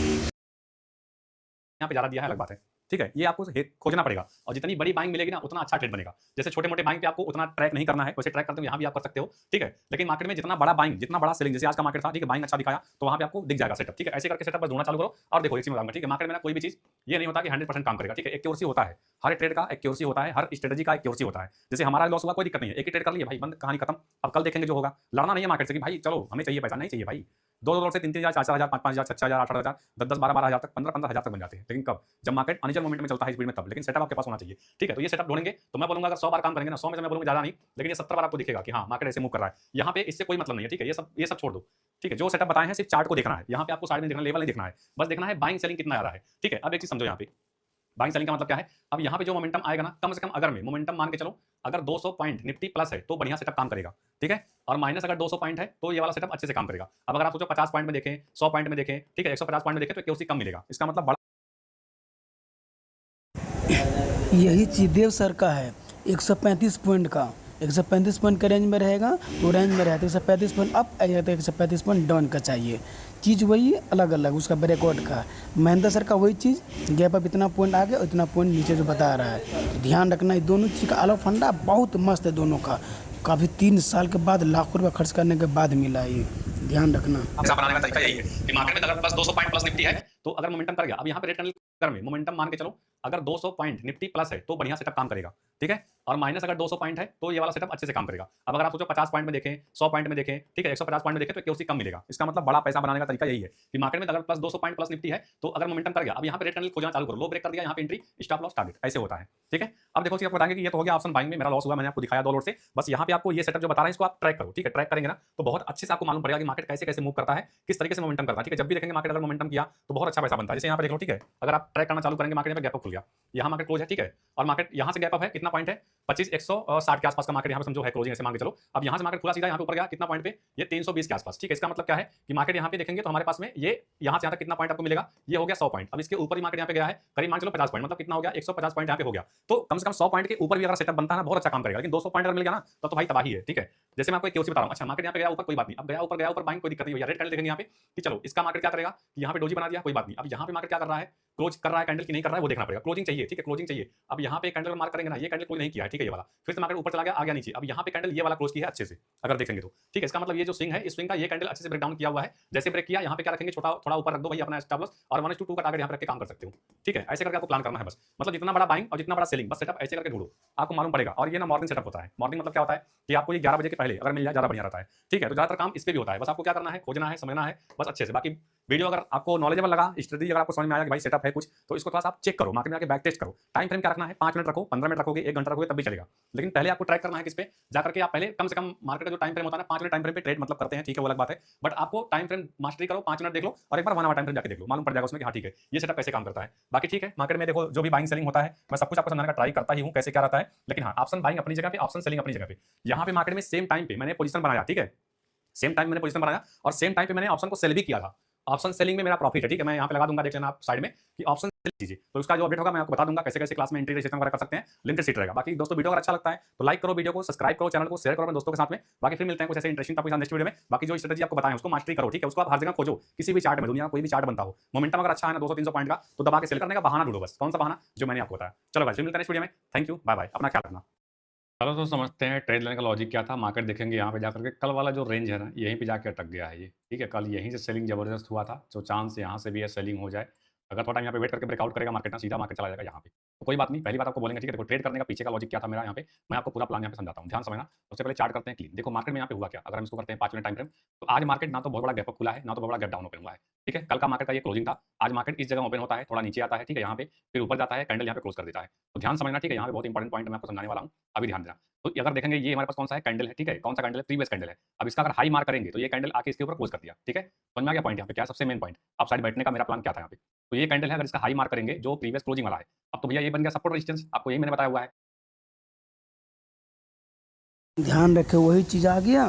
यहाँ पे ज्यादा दिया है, अलग बात है, ठीक है। ये आपको खोजना पड़ेगा, और जितनी बड़ी बाइंग मिलेगी ना उतना अच्छा ट्रेड बनेगा। जैसे छोटे मोटे बाइंग पे आपको उतना ट्रैक नहीं करना है, वैसे ट्रैक करते हो यहाँ भी आप कर सकते हो, ठीक है। लेकिन मार्केट में जितना बड़ा बाइंग, जितना बड़ा सेलिंग, जैसे आज का मार्केट था, ठीक है, बाइंग अच्छा दिखाया तो वहाँ पे आपको दिख जाएगा सेटअप, ठीक है। ऐसे करके सेटअप पर ढूंढना चालू करो। और देखो एक चीज बताऊंगा, ठीक है, मार्केट में ना कोई भी चीज ये नहीं होता कि 100% काम करेगा, ठीक है। एक्यूरेसी होता है, हर ट्रेड का एक्यूरेसी होता है, हर स्ट्रेटजी का एक्यूरेसी होता है। जैसे हमारा लॉस हुआ, कोई दिक्कत नहीं है, एक ही ट्रेड कर लिए भाई, बंद, कहानी खत्म। अब कल देखेंगे जो होगा। लड़ना नहीं है मार्केट से कि भाई चलो हमें चाहिए पैसा, नहीं चाहिए भाई। 2 से 3-3 हज़ार, 4-4 हज़ार, 5-5 हज़ार, 6-6 हज़ार, 8-8 हज़ार, 10-10, 12-12 हज़ार तक, 15-15 हज़ार तक बन जाते हैं। लेकिन कब, जब मार्केट अनिजल मोमेंट में चलता है, स्पीड में, तब। लेकिन सेटअप आपके पास होना चाहिए, ठीक है। तो ये सेटअप ढूंढेंगे तो मैं बोलूंगा अगर 100 बार काम करेंगे ना, 100 में से मैं बोलूंगा ज्यादा नहीं, लेकिन ये 70 बार आपको दिखेगा कि हाँ मार्केट ऐसे मूव कर रहा है। यहाँ पे इससे कोई मतलब नहीं है, ठीक है। ये सब छोड़ दो, ठीक है। जो सेटअप बताए हैं सिर्फ चार्ट को देखना है, यहाँ पे आपको साइड में देखना, लेवल नहीं देखना है, बस देखना है बाइंग सेलिंग कितना आ रहा है, ठीक है। अब एक चीज समझो, यहाँ पे बाइंग सेलिंग का मतलब क्या है। अब यहाँ पे जो मोमेंटम आएगा ना, कम से कम अगर मैं मोमेंटम मान के चलो, अगर 200 पॉइंट निफ्टी प्लस है तो बढ़िया सेटअप काम करेगा, ठीक है। और माइनस अगर 200 पॉइंट है तो ये वाला सेटअप अच्छे से काम करेगा। अब अगर आप सोचो 50 पॉइंट में देखें, 100 पॉइंट में देखें, ठीक है, 150 पॉइंट में देखें, तो एक्यूरेसी कम मिलेगा। इसका मतलब बड़ा यही चीज़ देव सर का है, 135 पॉइंट का, 135 पॉइंट के रेंज में रहेगा तो रेंज में रहता है। 135 पॉइंट अप आएगा तो 135 पॉइंट डाउन का चाहिए। चीज़ वही अलग अलग उसका ब्रेकआउट का। महेंद्र सर का वही चीज़, गैप अप इतना पॉइंट आगे और इतना पॉइंट नीचे जो बता रहा है। तो ध्यान रखना, ये दोनों चीज़ का अलग फंडा बहुत मस्त है दोनों का। काफ़ी 3 साल के बाद लाखों रुपये खर्च करने के बाद मिला ये, ध्यान रखना। पैसा बनाने का तरीका यही है कि मार्केट में अगर प्लस 200 पॉइंट प्लस निफ्टी है तो अगर मोमेंटम कर गया, अब यहाँ पे रेड कैंडल में मोमेंटम मान के चलो, अगर 200 पॉइंट निफ्टी प्लस है तो बढ़िया सेटअप काम करेगा, ठीक है। और माइनस अगर 200 पॉइंट है तो ये वाला सेटअप अच्छे से काम करेगा। अब अगर आप सोचो 50 पॉइंट में देखें, 100 पॉइंट में देखें, ठीक है, 150 पॉइंट में देखें, तो एक्यूरेसी कम मिलेगा। इसका मतलब बड़ा पैसा बनाने का तरीका यही है कि मार्केट में अगर प्लस 200 पॉइंट प्लस निफ्टी है तो अगर मोमेंटम कर गया, अब यहाँ पे रेड कैंडल खोजना चालू करो, लो ब्रेक कर दिया, यहाँ पे एंट्री, स्टॉप लॉस, टारगेट, ऐसे होता है, ठीक है। अब देखो आपको बताएंगे कि ये तो हो गया ऑप्शन बाइंग में मेरा लॉस हुआ, मैंने आपको दिखाया 2 लोड से। बस यहाँ पे आपको ये सेटअप जो बता रहे हैं इसको आप ट्रैक करो, ठीक है। ट्रैक करेंगे ना तो बहुत अच्छे से आपको मालूम पड़ेगा कि मार्केट कैसे कैसे मूव करता है, किस तरीके से मोमेंटम करता है, ठीक है। जब भी देखेंगे मार्केट अगर मोमेंटम किया तो बहुत अच्छा पैसा बनता है। जैसे यहाँ पे देख लो, ठीक है, अगर आप ट्रैक करना चालू करेंगे, मार्केट में गैप अप खुल गया, यहाँ मार्केट क्लोज है, ठीक है, और मार्केट यहाँ से गैप अप है, कितना पॉइंट है 25 160 के आसपास का मार्केट यहाँ पे समझो है क्लोजिंग, ऐसे मान के चलो। अब यहाँ से मार्केट खुला सीधा यहाँ पे ऊपर गया कितना पॉइंट पे, ये 320 के आसपास, ठीक है। इसका मतलब क्या है कि मार्केट यहाँ पे देखेंगे तो हमारे पास में ये यहाँ से यहाँ तक कितना पॉइंट आपको मिलेगा, ये हो गया 100 पॉइंट। अब इसके ऊपर ही मार्केट यहाँ पे गया है करीब मान चलो 50 पॉइंट, मतलब कितना हो गया 150 पॉइंट यहाँ पे हो गया। तो कम से कम 100 पॉइंट के ऊपर भी अगर सेटअप बनता है ना बहुत अच्छा काम करेगा, लेकिन 200 पॉइंट अगर मिल गया ना तो भाई तबाही है, ठीक है। जैसे मैं आपको एक केओसी बता रहा हूँ, अच्छा मार्केट यहाँ पे गया ऊपर कोई बात नहीं, अब गया ऊपर बाइंग कोई दिक्कत नहीं हुई, रेड कैंडल देखेंगे यहाँ पे कि चलो इसका मार्केट क्या करेगा, यहाँ पे डोजी बना दिया कोई बात नहीं। अब यहाँ पे मार्केट क्या कर रहा है, क्लोज कर रहा है कैंडल की नहीं कर रहा है वो देखना पड़ेगा, क्लोजिंग चाहिए, ठीक है, क्लोजिंग चाहिए। अब यहाँ पे कैंडल मार्क करेंगे ना, ये कैंडल कोई नहीं किया है, ठीक है, ये वाला फिर से मार्केट ऊपर चला गया आ गया नीचे। अब यहाँ पे कैंडल ये वाला क्लोज किया है अच्छे से अगर देखेंगे तो, ठीक है। इसका मतलब ये जो स्विंग है इस स्विंग का ये कैंडल अच्छे से ब्रेक डाउन किया हुआ है, जैसे ब्रेक किया यहाँ पे क्या रखेंगे छोटा थोड़ा ऊपर रख दो भाई अपना स्टॉप लॉस और 1:2 का टारगेट यहाँ पे रख के काम कर सकते हो, ठीक है। ऐसे करके आपको प्लान करना है बस, मतलब जितना बड़ा बाइंग और जितना बड़ा सेलिंग बस सेटअप ऐसे करके ढूंढो, आपको मालूम पड़ेगा। और ये ना मॉर्निंग सेटअप होता है, मॉर्निंग मतलब क्या होता है कि आपको ये 11 बजे के पहले अगर मिल जाए ज़्यादा बढ़िया रहता है, ठीक है। तो ज़्यादातर काम इस पे भी होता है, बस आपको क्या करना है, खोजना है, समझना है बस अच्छे से। बाकी वीडियो अगर आपको नॉलेजेबल लगा, स्ट्रेटजी अगर आपको समझ में आया कि भाई सेटअप है कुछ, तो इसको थोड़ा सा आप चेक करो, मार्केट में आके बैक टेस्ट करो। टाइम फ्रेम क्या रखना है, 5 मिनट रखो, 15 मिनट रखोगे, 1 घंटा रखोगे तब भी चलेगा, लेकिन पहले आपको ट्रैक करना है किस पे जाकर के आप पहले कम से कम मार्केट का जो टाइम फ्रेम होता है ना 5 मिनट टाइम फ्रेम पे ट्रेड मतलब करते हैं, ठीक है, वो अलग बात है। बट आपको टाइम फ्रेम मास्टरी करो, 5 मिनट देख लो और एक बार 1 आवर टाइम फ्रेम जाके देख लो, मालूम पड़ जाएगा उसमें कि हाँ ठीक है ये सेटअप कैसे काम करता है। बाकी ठीक है, मार्केट में देखो जो भी बाइंग सेलिंग होता है मैं सब कुछ आपको समझाने का ट्राई करता ही हूँ कैसे क्या रहता है, लेकिन हाँ ऑप्शन बाइंग अपनी जगह पे, ऑप्शन सेलिंग अपनी जगह पे। यहाँ पे मार्केट में सेम टाइम पे मैंने पोजीशन बनाया, ठीक है, सेम टाइम मैंने पोजीशन बनाया और सेम टाइम पे मैंने ऑप्शन को सेल भी किया था। ऑप्शन सेलिंग में मेरा प्रॉफिट है, ठीक है, मैं यहाँ पे लगा दूंगा, देख लेना आप साइड में कि ऑप्शन सेल कीजिए, तो उसका जो अपडेट होगा मैं आपको बता दूंगा कैसे कैसे क्लास में एंट्री रजिस्ट्रेशन वगैरह कर सकते हैं, लिमिटेड सीट रहेगा। बाकी दोस्तों वीडियो अगर अच्छा लगता है तो लाइक करो, वीडियो को सब्सक्राइब करो, चैनल को शेयर करो अपने दोस्तों के साथ में। बाकी फिर मिलते हैं कुछ ऐसे इंटरेस्टिंग टॉपिक नेक्स्ट वीडियो में। बाकी जो स्ट्रेटजी आपको बताएं उसको मास्टरी करो, ठीक है, उसको आप हर जगह खोजो, किसी भी चार्ट में दुनिया कोई भी चार्ट बनता हो, मोमेंटम अगर अच्छा है ना 200-300 पॉइंट का तो दबा के सेल करने का बहाना ढूंढो, बस कौन सा बहाना जो मैंने आपको बताया। चलो भाई फिर मिलते हैं नेक्स्ट वीडियो में, थैंक यू, बाय बाय, अपना ख्याल रखना। चलो तो समझते हैं ट्रेड लेने का लॉजिक क्या था। मार्केट देखेंगे यहाँ पे जाकर के कल वाला जो रेंज है ना यहीं पे जाके अटक गया है ये, ठीक है। कल यहीं से सेलिंग जबरदस्त हुआ था, जो चांस यहाँ से भी है सेलिंग हो जाए, अगर थोड़ा टाइम यहाँ पे वेट करके ब्रेकआउट करेगा मार्केट ना सीधा मार्केट चला जाएगा यहाँ पे, तो कोई बात नहीं। पहली बात आपको बोलेंगे, ठीक है, देखो ट्रेड करने का पीछे का लॉजिक क्या था मेरा यहाँ पे, मैं आपको पूरा प्लान यहाँ पे समझाता हूँ, ध्यान समझना। सबसे पहले चार्ट करते हैं क्लीन। देखो मार्केट में यहाँ पे हुआ क्या, अगर हम इसको करते हैं 5 मिनट टाइम फ्रेम, तो आज मार्केट ना तो बहुत बड़ा गैप अप खुला है ना तो बहुत बड़ा गैप डाउन ओपन हुआ है, ठीक है। कल का मार्केट का ये क्लोजिंग था, आज मार्केट इस जगह ओपन होता है, थोड़ा नीचे आता है, ठीक है, यहाँ पे फिर ऊपर जाता है, कैंडल यहाँ पे क्लोज कर देता है। तो ध्यान समझना, ठीक है, यहाँ पे बहुत इंपॉर्टेंट पॉइंट मैं आपको समझाने वाला हूँ, अभी ध्यान देना। तो अगर देखेंगे ये हमारे पास कौन सा है कैंडल है, ठीक है, कौन सा कैंडल है, प्रीवियस कैंडल है। अब इसका अगर हाई मार्क करेंगे तो ये कैंडल आके इसके ऊपर क्लोज कर दिया, ठीक है, समझ में आ गया पॉइंट यहाँ पे क्या सबसे मेन पॉइंट। अब साइड बैठने का मेरा प्लान क्या था यहाँ पे, तो ये कैंडल है, अगर इसका हाई मार्क करेंगे जो प्रीवियस क्लोजिंग वाला है, अब तो भैया ये बन गया सपोर्ट रेजिस्टेंस, आपको यही मैंने बताया हुआ है। ध्यान रखे वही चीज़ आ गया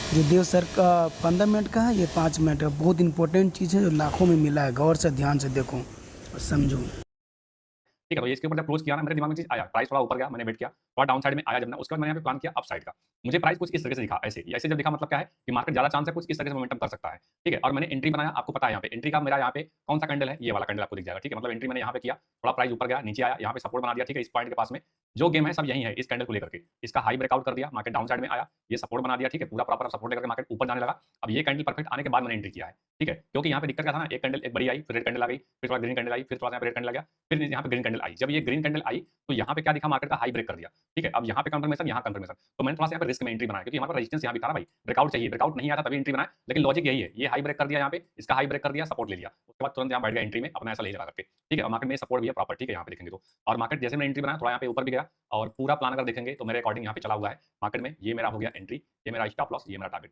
जो देव सर का 15 मिनट का है, ये 5 मिनट का बहुत इंपॉर्टेंट चीज़ है जो लाखों में मिला है, गौर से ध्यान से देखो और समझो, ठीक है। तो इसके ऊपर जब क्लोज किया ना मेरे दिमाग में चीज आया, प्राइस थोड़ा ऊपर गया, मैंने वेट किया, थोड़ा डाउन साइड में आया जब ना, उसके बाद मैंने यहाँ पे प्लान किया अप साइड का। मुझे प्राइस कुछ इस तरह से दिखा, ऐसे जब दिखा मतलब क्या है कि मार्केट ज्यादा चांस है कुछ इस तरह से मोमेंटम कर सकता है, ठीक है। और मैंने एंट्री बनाया, आपको पता है यहाँ पे एंट्री का मेरा यहाँ पे कौन सा कैंडल है, ये वाला कैंडल आपको दिख जाएगा, ठीक है। मतलब एंट्री मैंने यहाँ पे किया, थोड़ा प्राइस ऊपर गया नीचे आया, यहाँ पे सपोर्ट बना दिया, ठीक है। इस पॉइंट के पास में जो गेम है सब यही है, इस कैंडल को लेकर के इसका हाई ब्रेकआउट कर दिया, मार्केट डाउन साइड में आया, ये सपोर्ट बना दिया, ठीक है, पूरा प्रॉपर सपोर्ट लेकर मार्केट ऊपर जाने लगा। अब ये कैंडल परफेक्ट आने के बाद मैंने एंट्री किया है, ठीक है, क्योंकि यहाँ पे दिक्कत क्या था ना, एक कैंडल एक बड़ी आई, फिर रेड कैंडल आ गई, फिर थोड़ा ग्रीन कैंडल आई, फिर थोड़ा यहाँ पे रेड कैंडल आ गया, फिर यहाँ पे ग्रीन कैंडल आई। जब ये ग्रीन कैंडल आई तो यहाँ पे क्या दिखा, मार्केट का हाई ब्रेक कर दिया, ठीक है। अब यहाँ पे कंफर्मेशन, यहाँ कंफर्मेशन, तो मैंने थोड़ा सा यहाँ पे रिस्क में एंट्री बनाया, क्योंकि यहाँ पर रेजिस्टेंस यहाँ भी था ना भाई, ब्रेकआउट चाहिए, ब्रेकआउट नहीं आता तभी एंट्री बनाया, लेकिन लॉजिक यही है, ये हाई ब्रेक कर दिया यहाँ पे, इसका हाई ब्रेक कर दिया, सपोर्ट ले लिया, उसके बाद तुरंत यहाँ बैठ गया एंट्री में अपना ऐसा ले लगा करके, ठीक है। मार्केट में सपोर्ट भी है प्रॉपर, ठीक है, यहाँ पे देखेंगे तो, और मार्केट जैसे मैंने एंट्री बनाया थोड़ा यहाँ पे ऊपर भी गया, और पूरा प्लान अगर देखेंगे तो मेरे अकॉर्डिंग यहाँ पे चला हुआ है मार्केट में। ये मेरा हो गया एंट्री, ये मेरा स्टॉप लॉस, ये मेरा टारगेट,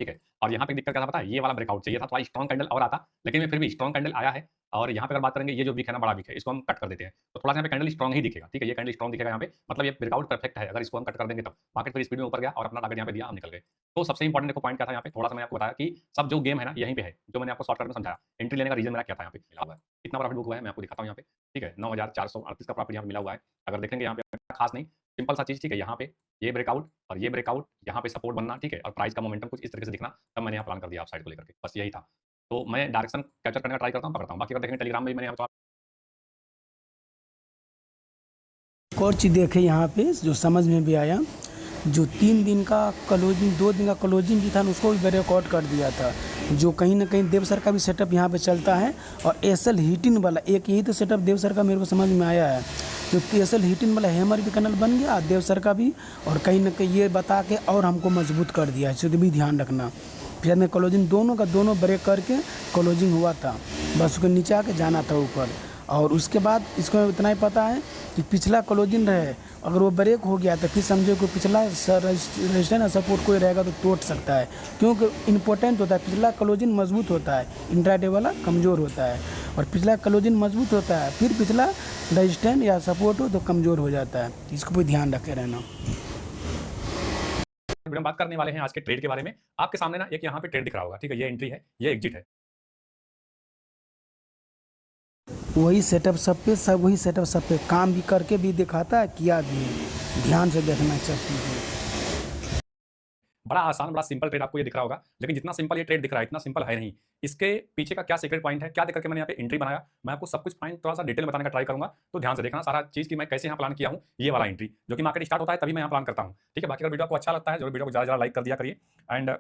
ठीक है। और यहाँ पे दिक्कत क्या था पता है, ये वाला ब्रेकआउट चाहिए था, थोड़ा स्ट्रॉन्ग कैंडल और आता, लेकिन मैं फिर भी स्ट्रॉन्ग कैंडल आया है। और यहाँ पे अगर बात करेंगे ये जो वीक है ना, बड़ा वीक है, इसको हम कट कर देते हैं, तो थोड़ा सा यहाँ पे कैंडल स्ट्रॉन्ग ही दिखेगा, ठीक है, ये कैंडल स्ट्रॉन्ग दिखेगा यहाँ पे, मतलब ये ब्रेकआउट परफेक्ट है। अगर इसको हम कट कर देंगे तब मार्केट फिर स्पीड में ऊपर गया और अपना टारगेट यहाँ पे दिया, हम निकल गए। तो सबसे इंपॉर्टेंट देखो पॉइंट क्या था यहाँ पे, थोड़ा सा मैंने आपको बताया कि सब जो गेम है ना यहीं पे है, जो मैंने आपको शॉर्टकट में समझाया। एंट्री लेने का रीजन मेरा क्या था, यहाँ पे मिला हुआ है, कितना प्रॉफिट बुक हुआ है मैं आपको दिखाता हूँ यहाँ पे, ठीक है, 9438 का प्रॉफिट यहाँ पे मिला हुआ है। अगर देखेंगे यहाँ पे खास नहीं, सिंपल सा चीज, ठीक है, यहाँ पे ये ब्रेकआउट और ये ब्रेकआउट, यहाँ पे सपोर्ट बनना, ठीक है, और प्राइस का मोमेंटम कुछ इस तरीके से दिखना, तब मैंने यहाँ प्लान कर दिया आप साइड को लेकर के, बस यही था। तो मैं डायरेक्शन कैप्चर करने का ट्राई करता हूँ, पकड़ता हूँ। बाकी अगर देखेंगे टेलीग्राम में मैंने एक और चीज़ देखे यहाँ पे जो समझ में भी आया, जो 3 दिन का क्लोजिंग 2 दिन का क्लोजिंग भी था ना, उसको भी ब्रेकआउट कर दिया था, जो कहीं ना कहीं देव सर का भी सेटअप यहाँ पे चलता है। और एसएल हीटिंग वाला एक यही तो सेटअप देव सर का मेरे को समझ में आया है, जो एसएल हीटिंग वाला हैमर भी कैंडल बन गया देव सर का भी, और कहीं ना कहीं ये बता के और हमको मजबूत कर दिया है, इसे भी ध्यान रखना। फिर में क्लोजिंग दोनों का दोनों ब्रेक करके क्लोजिंग हुआ था, बस उसको नीचे आके जाना था ऊपर। और उसके बाद इसको इतना ही पता है कि पिछला क्लोजिंग रहे, अगर वो ब्रेक हो गया तो फिर समझो कि पिछला रेजिस्टेंस और सपोर्ट कोई रहेगा तो तोड़ सकता है, क्योंकि इंपॉर्टेंट होता है। पिछला क्लोजिंग मजबूत होता है, इंट्राडे वाला कमज़ोर होता है, और पिछला क्लोजिंग मजबूत होता है फिर पिछला रेजिस्टेंस या सपोर्ट हो तो कमज़ोर हो जाता है। इसको भी ध्यान रखे रहना। वीडियो में बात करने वाले हैं आज के ट्रेड के बारे में। आपके सामने ना एक यहाँ पे ट्रेड दिख रहा होगा, ठीक है, ये एंट्री है, ये एग्जिट है। वही सेटअप सब पे, सब वही सेटअप सब पे काम भी करके भी दिखाता है, किया भी है। ध्यान से देखना चाहिए। बड़ा आसान, बड़ा सिंपल ट्रेड आपको ये दिख रहा होगा, लेकिन जितना सिंपल ये ट्रेड दिख रहा है इतना सिंपल है नहीं। इसके पीछे का क्या सीक्रेट पॉइंट है, क्या देख करके मैंने यहाँ पे एंट्री बनाया, मैं आपको सब कुछ पॉइंट थोड़ा सा डिटेल में बताने का ट्राई करूंगा। तो ध्यान से देखना सारा चीज की मैं कैसे यहाँ प्लान किया हूँ। ये वाला एंट्री जो कि मार्केट स्टार्ट होता है तभी मैं यहाँ प्लान करता हूँ, ठीक है। बाकी अगर वीडियो आपको अच्छा लगता है जरूर वीडियो को ज़्यादा लाइक कर दिया करिए। एंड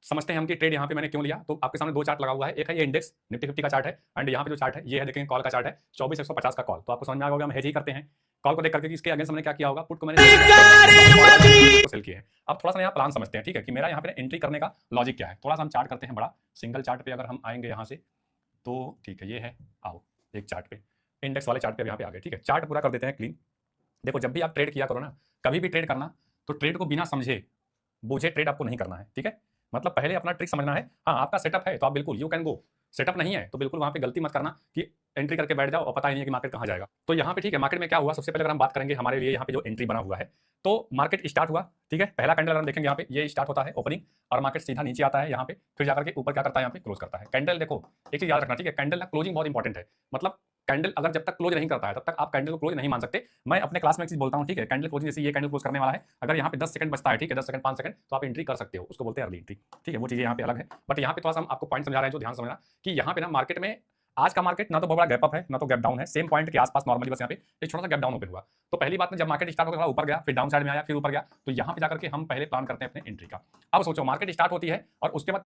समझते हैं हम कि ट्रेड यहाँ पे मैंने क्यों लिया। तो आपके सामने दो चार्ट लगा हुआ है, एक है ये इंडेक्स निफ्टी 50 का चार्ट है, एंड यहाँ पे जो चार्ट है ये है देखेंगे कॉल का चार्ट है 24,150 का कॉल। तो आपको समझ में आ गया हम हेज ही करते हैं कॉल को देख करके कि इसके अगेंस्ट हमने क्या किया होगा, पुट को मैंने सेल किया है। अब थोड़ा सा यहाँ प्लान समझते हैं, ठीक है, कि मेरा यहाँ पे एंट्री करने का लॉजिक क्या है। थोड़ा सा हम चार्ट करते हैं बड़ा, सिंगल चार्ट पे अगर हम आएंगे यहाँ से तो ठीक है, ये है, आओ एक चार्ट पे, इंडेक्स वाले चार्ट पे यहाँ पे आ गए, ठीक है। चार्ट पूरा कर देते हैं क्लीन। देखो जब भी आप ट्रेड किया करो ना, कभी भी ट्रेड करना तो ट्रेड को बिना समझे बूझे ट्रेड आपको नहीं करना है, ठीक है। मतलब पहले अपना ट्रिक समझना है। हाँ, आपका सेटअप है तो आप बिल्कुल यू कैन गो, सेटअप नहीं है तो बिल्कुल वहाँ पे गलती मत करना कि एंट्री करके बैठ जाओ और पता ही नहीं है कि मार्केट कहाँ जाएगा। तो यहाँ पे ठीक है, मार्केट में क्या हुआ सबसे पहले अगर हम बात करेंगे हमारे लिए यहाँ पे जो एंट्री बना हुआ है, तो मार्केट स्टार्ट हुआ, ठीक है। पहला कैंडल अगर हम देखेंगे यहाँ पे ये स्टार्ट होता है ओपनिंग, और मार्केट सीधा नीचे आता है यहाँ पे, फिर जाकर के ऊपर क्या करता है यहाँ पे क्लोज करता है। कैंडल देखो एक चीज याद रखना, ठीक है, कैंडल ना क्लोजिंग बहुत इंपॉर्टेंट है। मतलब कैंडल अगर जब तक क्लोज नहीं करता है तब तक आप कैंडल को क्लोज नहीं मान सकते। मैं अपने क्लास में एक चीज बोलता हूँ, ठीक है, कैंडल क्लोजिंग जैसे ये कैंडल क्लोज करने वाला है, अगर यहाँ पे 10 सेकंड बचता है, ठीक है, 10 सेकंड 5 सेकंड, तो आप एंट्री कर सकते हो, उसको बोलते हैं अर्ली एंट्री, ठीक है। वो चीजें यहाँ पे अलग है, बट यहाँ पे थोड़ा सा हम आपको पॉइंट समझा रहे हैं जो ध्यान समझना कि यहाँ पे ना मार्केट में आज का मार्केट ना तो बहुत बड़ा गैप अप है ना तो गैप डाउन है, सेम पॉइंट के आसपास नॉर्मली बस यहाँ पे एक छोटा सा गैप डाउन ओपन हुआ। तो पहली बात में जब मार्केट स्टार्ट होगा ऊपर गया, फिर डाउन साइड में आया, फिर ऊपर गया, तो यहाँ पे जाकर के हम पहले प्लान करते हैं अपने एंट्री का। अब सोचो मार्केट स्टार्ट होती है और उसके बाद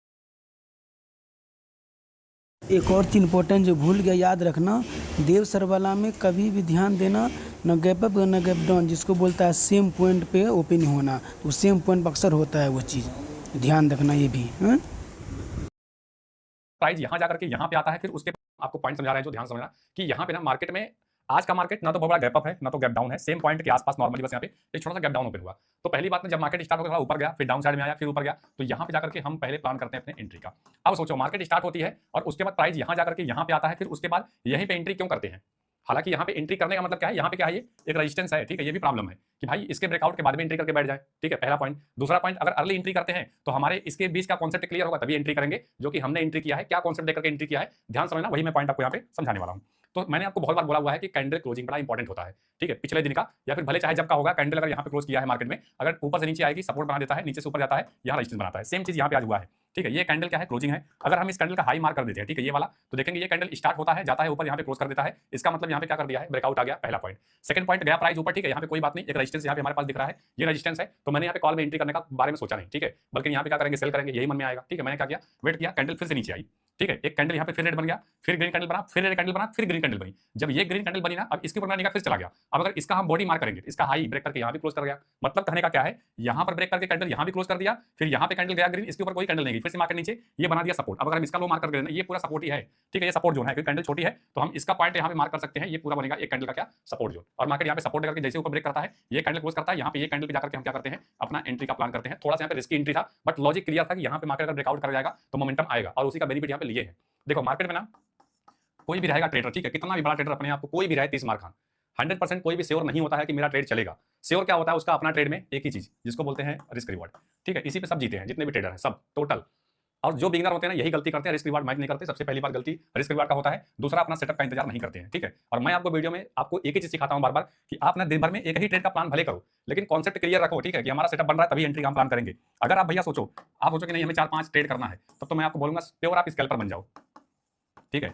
एक और चीज इंपॉर्टेंट जो भूल गया याद रखना, देव सरवाला में कभी भी ध्यान देना न गैप अप न गैप डाउन, जिसको बोलता है सेम पॉइंट पे ओपन होना, तो सेम पॉइंट पर अक्सर होता है वो चीज़, ध्यान रखना ये भी। प्राइस यहाँ जाकर के यहाँ पे आता है, फिर उसके आपको पॉइंट समझा रहे हैं जो ध्यान समझना कि यहाँ पे ना मार्केट में आज का मार्केट ना तो बहुत बड़ा गैप अप है ना तो गैप डाउन है, सेम पॉइंट के आसपास नॉर्मली बस यहाँ पे एक छोटा सा गैप डाउन ओपन हुआ। तो पहली बात में जब मार्केट स्टार्ट होगा ऊपर गया, फिर डाउन साइड में आया, फिर ऊपर गया, तो यहाँ पे जाकर के हम पहले प्लान करते हैं अपने एंट्री का। अब सोचो मार्केट स्टार्ट होती है और उसके बाद प्राइस यहाँ जाकर के यहाँ पे आता है, फिर उसके बाद यहीं पे एंट्री क्यों करते हैं। हालांकि यहाँ पे एंट्री करने का मतलब क्या है, यहाँ पे क्या है, ये एक रेजिस्टेंस है, ठीक है। ये भी प्रॉब्लम है कि भाई इसके ब्रेकआउट के बाद में एंट्री करके बैठ जाए, ठीक है, पहला पॉइंट। दूसरा पॉइंट, अगर अर्ली एंट्री करते हैं तो हमारे इसके बीच का कॉन्सेप्ट क्लियर होगा तभी एंट्री करेंगे, जो कि हमने एंट्री किया है, क्या कॉन्सेप्ट देकर के एंट्री किया है, ध्यान समझना, वही मैं पॉइंट आपको यहाँ पे समझाने वाला हूँ। तो मैंने आपको बहुत बार बोला हुआ है कि कैंडल क्लोजिंग बड़ा इंपॉर्टेंट होता है, ठीक है, पिछले दिन का या फिर भले चाहे जब का होगा। कैंडल अगर यहाँ पे क्लोज किया है मार्केट में, अगर ऊपर से नीचे आएगी सपोर्ट बना देता है, नीचे से ऊपर जाता है यहाँ रेजिस्टेंस बनाता है, सेम चीज यहाँ पे आज हुआ है, ठीक है। ये कैंडल क्या है, क्लोजिंग है। अगर हम इस कैंडल का हाई मार्क कर देते हैं, ठीक है, ये वाला, तो देखेंगे ये कैंडल स्टार्ट होता है, जाता है ऊपर, यहाँ पे क्लोज कर देता है, इसका मतलब यहाँ पे क्या कर दिया है, ब्रेकआउट आ गया, पहला पॉइंट। सेकंड पॉइंट, गया प्राइस ऊपर, ठीक है, यहाँ पे कोई बात नहीं, एक रेजिस्टेंस यहाँ पे हमारे पास दिख रहा है, ये रेजिस्टेंस है, तो मैंने यहाँ पे कॉल में एंट्री करने का बारे में सोचा नहीं, ठीक है, बल्कि यहाँ पे क्या करेंगे, सेल करेंगे, यही मन में आएगा, ठीक है। मैंने क्या किया, वेट किया, कैंडल फिर से नीचे आई, ठीक है, एक कैंडल यहाँ पे फिर रेड बन गया, फिर ग्रीन कैंडल बना, फिर रेड कैंडल बना, फिर ग्रीन कैंडल बनी। जब ये ग्रीन कैंडल बनी ना, अब इसके ऊपर मैंने फिर चला गया। अब अगर इसका हम बॉडी मार्क करेंगे, इसका हाई ब्रेक करके यहाँ भी क्लोज कर गया, मतलब कहने का क्या है, यहाँ पर ब्रेक करके कैंडल यहाँ भी क्लोज कर दिया, फिर यहाँ पे कैंडल गया ग्रीन, इसके ऊपर कोई कैंडल नहीं गई, फिर से मार्केट नीचे, ये बना दिया सपोर्ट। अब अगर हम इसका लो मार्क कर देना, ये पूरा सपोर्ट ही है, ठीक है, ये सपोर्ट जोन है, क्योंकि कैंडल छोटी है तो हम इसका पॉइंट यहाँ पे मार्क कर सकते हैं, ये पूरा बनेगा एक कैंडल का क्या, सपोर्ट जोन। और मार्केट यहाँ पे सपोर्ट करके जैसे ऊपर ब्रेक करता है, ये कैंडल क्लोज करता है, यहाँ पे ये कैंडल पे जाकर के हम क्या करते हैं, अपना एंट्री का प्लान करते हैं। थोड़ा सा यहाँ पे रिस्की एंट्री था, बट लॉजिक क्लियर था कि यहाँ पे मार्केट अगर ब्रेकआउट कर जाएगा तो मोमेंटम आएगा, और उसी का बेनिफिट यहाँ पे लिए है। देखो मार्केट में ना कोई भी रहेगा ट्रेडर, ठीक है, कितना भी बड़ा ट्रेडर अपने आप को कोई भी रहे 30 मार खान, 100% कोई भी श्योर नहीं होता है कि मेरा ट्रेड चलेगा। श्योर क्या होता है उसका अपना ट्रेड में एक ही चीज जिसको बोलते हैं रिस्क रिवॉर्ड, ठीक है, इसी पे सब जीते हैं जितने भी ट्रेडर हैं सब टोटल। और जो बिगिनर होते हैं ना यही गलती करते हैं, रिस्क रिवार्ड मैच नहीं करते। सबसे पहली बार गलती रिस्क रिवार्ड का होता है, दूसरा अपना सेटअप का इंतजार नहीं करते हैं, ठीक है। और मैं आपको वीडियो में आपको एक ही चीज सिखाता हूं बार बार कि आप ना दिन भर में एक ही ट्रेड का प्लान भले करो, लेकिन कॉन्सेप्ट क्लियर रखो, ठीक है, कि हमारा सेटअप बन रहा है तभी एंट्री का हम प्लान करेंगे। अगर आप भैया सोचो कि नहीं हमें 4-5 ट्रेड करना है, तब तो मैं आपको बोलूंगा प्योर आप स्कैल्पर बन जाओ, ठीक है,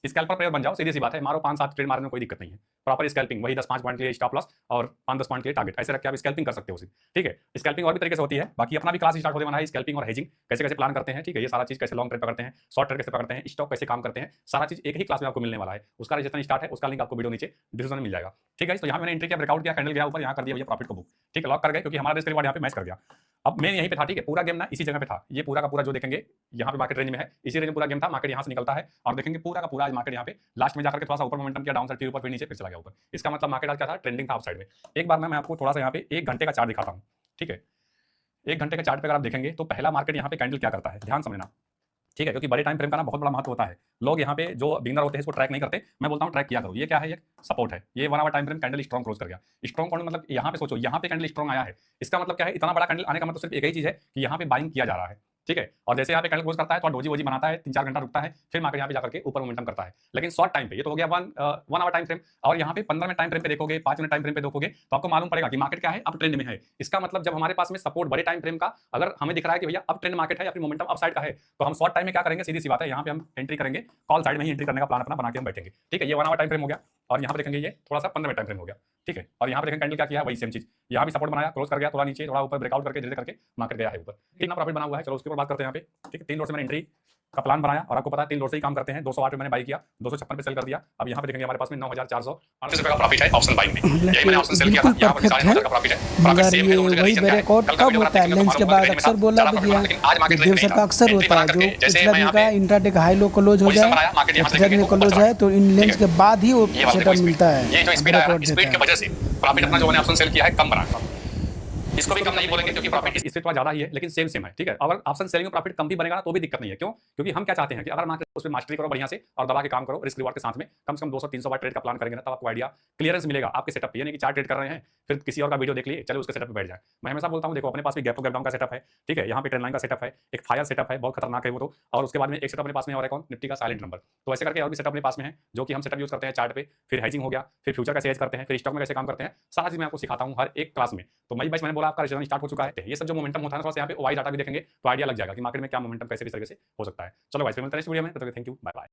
स्कैल्पर प्लेयर बन जाओ, सीधी सी बात है, मारो 5-7 ट्रेड मारने में कोई दिक्कत नहीं है। प्रॉपर स्कैल्पिंग, वही 10-5 पॉइंट के लिए स्टॉप लॉस और 5-10 पॉइंट के लिए टारगेट, ऐसे रख के आप स्कैल्पिंग कर सकते हो, ठीक है। स्कैल्पिंग और भी तरीके से होती है, बाकी अपना भी क्लास स्टार्ट होने वाला है, स्कैल्पिंग और हेजिंग कैसे कैसे प्लान करते हैं, ठीक है, ये सारा चीज कैसे लॉन्ग ट्रेड पकड़ते हैं, शॉर्ट ट्रेड कैसे पकड़ते हैं, स्टॉक कैसे काम करते हैं, सारा चीज एक ही क्लास में आपको मिलने वाला है। उसका रजिस्ट्रेशन स्टार्ट है, उसका लिंक आपको वीडियो नीचे डिस्क्रिप्शन में मिल जाएगा, ठीक है। तो यहाँ मैंने एंट्री किया, ब्रेकआउट किया, कैंडल गया ऊपर, यहाँ कर दिया भैया प्रॉफिट को बुक, ठीक है, लॉक कर गए, क्योंकि हमारा रिस्क रिवार्ड यहाँ पे मैच कर गया। अब मेन यहीं पे था, ठीक है, पूरा गेम ना इसी जगह पे था, ये पूरा का पूरा जो देखेंगे यहाँ पे मार्केट रेंज में है, इसी रेंज में पूरा गेम था। मार्केट यहाँ से निकलता है और देखेंगे पूरा का पूरा मार्केट यहाँ पे लास्ट में जाकर के थोड़ा सा ऊपर मोमेंटम किया, डाउन साइड फिर ऊपर फिर नीचे फिर चला गया ऊपर। इसका मतलब मार्केट आज क्या था, ट्रेंडिंग था अप साइड में। एक बार मैं आपको थोड़ा सा यहाँ पे 1 घंटे का चार्ट दिखाता हूँ, ठीक है। 1 घंटे के चार्ट पे अगर आप देखेंगे तो पहला मार्केट यहाँ पे कैंडल क्या करता है, ध्यान समझना, ठीक है, क्योंकि बड़े टाइम फ्रेम का ना बहुत बड़ा महत्व होता है। लोग यहाँ पे जो बिगिनर होते हैं इसको ट्रैक नहीं करते, मैं बोलता हूँ ट्रैक किया करो। ये क्या है, ये सपोर्ट है, ये 1 hour time frame candle strong close कर गया। स्ट्रॉन्ग कौन, मतलब यहाँ पे सोचो, यहाँ पे कैंडल स्ट्रॉन्ग आया है, इसका मतलब क्या है, इतना बड़ा कैंडल आने का मतलब सिर्फ एक ही चीज है कि यहाँ पे बाइंग किया जा रहा है, ठीक है। और जैसे यहाँ पे कैंडल क्लोज करता है तो डोजी वोजी बनाता है, 3-4 घंटा रुकता है, फिर मार्केट यहाँ पे जाकर के ऊपर मोमेंटम करता है। लेकिन शॉर्ट टाइम पे, ये तो हो गया 1 आवर टाइम फ्रेम, और यहाँ पे 15 मिनट टाइम फ्रेम पे देखोगे, 5 मिनट टाइम फ्रेम पे देखोगे तो आपको मालूम पड़ेगा कि मार्केट क्या है, अब ट्रेंड में है। इसका मतलब जब हमारे पास में सपोर्ट बड़े टाइम फ्रेम का अगर हमें दिख रहा है कि भैया अब ट्रेंड मार्केट है या फिर मोमेंटम अप साइड का है, तो हम शॉर्ट टाइम में क्या करेंगे, सीधी सी बात है, यहाँ पे हम एंट्री करेंगे, कॉल साइड में ही एंट्री करने का प्लान अपना बना के हम बैठेंगे, ठीक है। ये 1 आवर टाइम फ्रेम हो गया, और यहाँ पे देखेंगे ये थोड़ा सा 15 मिनट टाइम फ्रेम हो गया, ठीक है। और यहाँ पे देखेंगे कैंडल क्या किया, वही सेम चीज, यहाँ भी सपोर्ट बनाया, क्लोज कर गया, थोड़ा नीचे थोड़ा ऊपर ब्रेकआउट करके धीरे करके मार्केट गया है ऊपर, कितना प्रॉफिट बना हुआ है, चलो उसके ऊपर बात करते हैं यहाँ पे, ठीक है। 3 लोड से मैंने एंट्री का प्लान बनाया, और आपको पता है 3 लोड से ही काम करते हैं। 208 पे मैंने बाई किया, 256 पे सेल कर दिया। अब यहाँ पे देखेंगे हमारे पास में 9438 रुपए का प्रॉफिट है ऑप्शन बाइंग में, यही मैंने ऑप्शन सेल किया था, यहाँ पर 9,500 का प्रॉफिट है। मगर ये वही ब्रेकआउट कब होता है, लेंस के बाद अक्सर बोला भी गया, देवसर का अक्सर होता है, जो पिछला दिन का इंट्राडे का हाई लो क्लोज हो जाए, एक्सचेंज में क्लोज जाए तो इन लेंस के बाद ही वो सेटअप मिलता है, ये जो स्पीड है, स्पीड की वजह से प्रॉफिट अपना जो मैंने ऑप्शन सेल किया है कम बना था। इसको भी कम नहीं बोलेंगे क्योंकि प्रॉफिट इससे थोड़ा ज्यादा ही है, लेकिन सेम है, ठीक है। अगर ऑप्शन सेलिंग में प्रॉफिट कम भी बनेगा ना तो भी दिक्कत नहीं है, क्यों, क्योंकि हम क्या चाहते हैं कि अगर मार्केट उसमें मास्टरी करो बढ़िया से और दबा के काम करो, रिस्क रिवार्ड के साथ में कम से कम 200-300 बार ट्रेड का प्लान करेंगे ना, तब आपको आइडिया क्लियरेंस मिलेगा आपके सेटअप पे। यानी कि 4 ट्रेड कर रहे हैं, फिर किसी और का वीडियो देख लिए, चलो उसके सेटअप पे बैठ जाए। मैं हमेशा बोलता हूं, देखो अपने पास भी गैप डाउन का सेटअप है, ठीक है, यहाँ पे ट्रेंड लाइन का सेटअप है, एक फायर सेटअप है, बहुत खतरनाक है वो तो, और उसके बाद में एक सेटअप अपने पास में और एक निफ्टी का साइलेंट नंबर। तो ऐसे करके और भी सेटअप अपने पास में है जो कि हम सेटअप यूज करते हैं चार्ट पे। फिर हेजिंग हो गया, फिर फ्यूचर कैसे हेज करते हैं, फिर स्टॉक में कैसे काम करते हैं, सारा चीज मैं आपको सिखाता हूँ हर एक क्लास में। तो मई बैच मैंने बोला आपका रजिस्ट्रेशन स्टार्ट हो चुका है। ये सब जो मोमेंटम होता है थोड़ा सा यहाँ पे वाई डाटा भी देखेंगे तो आइडिया लग जाएगा कि मार्केट में क्या मोमेंटम कैसे किस तरीके से हो सकता है। चलो गाइस, फिर मिलते हैं नेक्स्ट वीडियो में, तो थैंक यू, बाय बाय।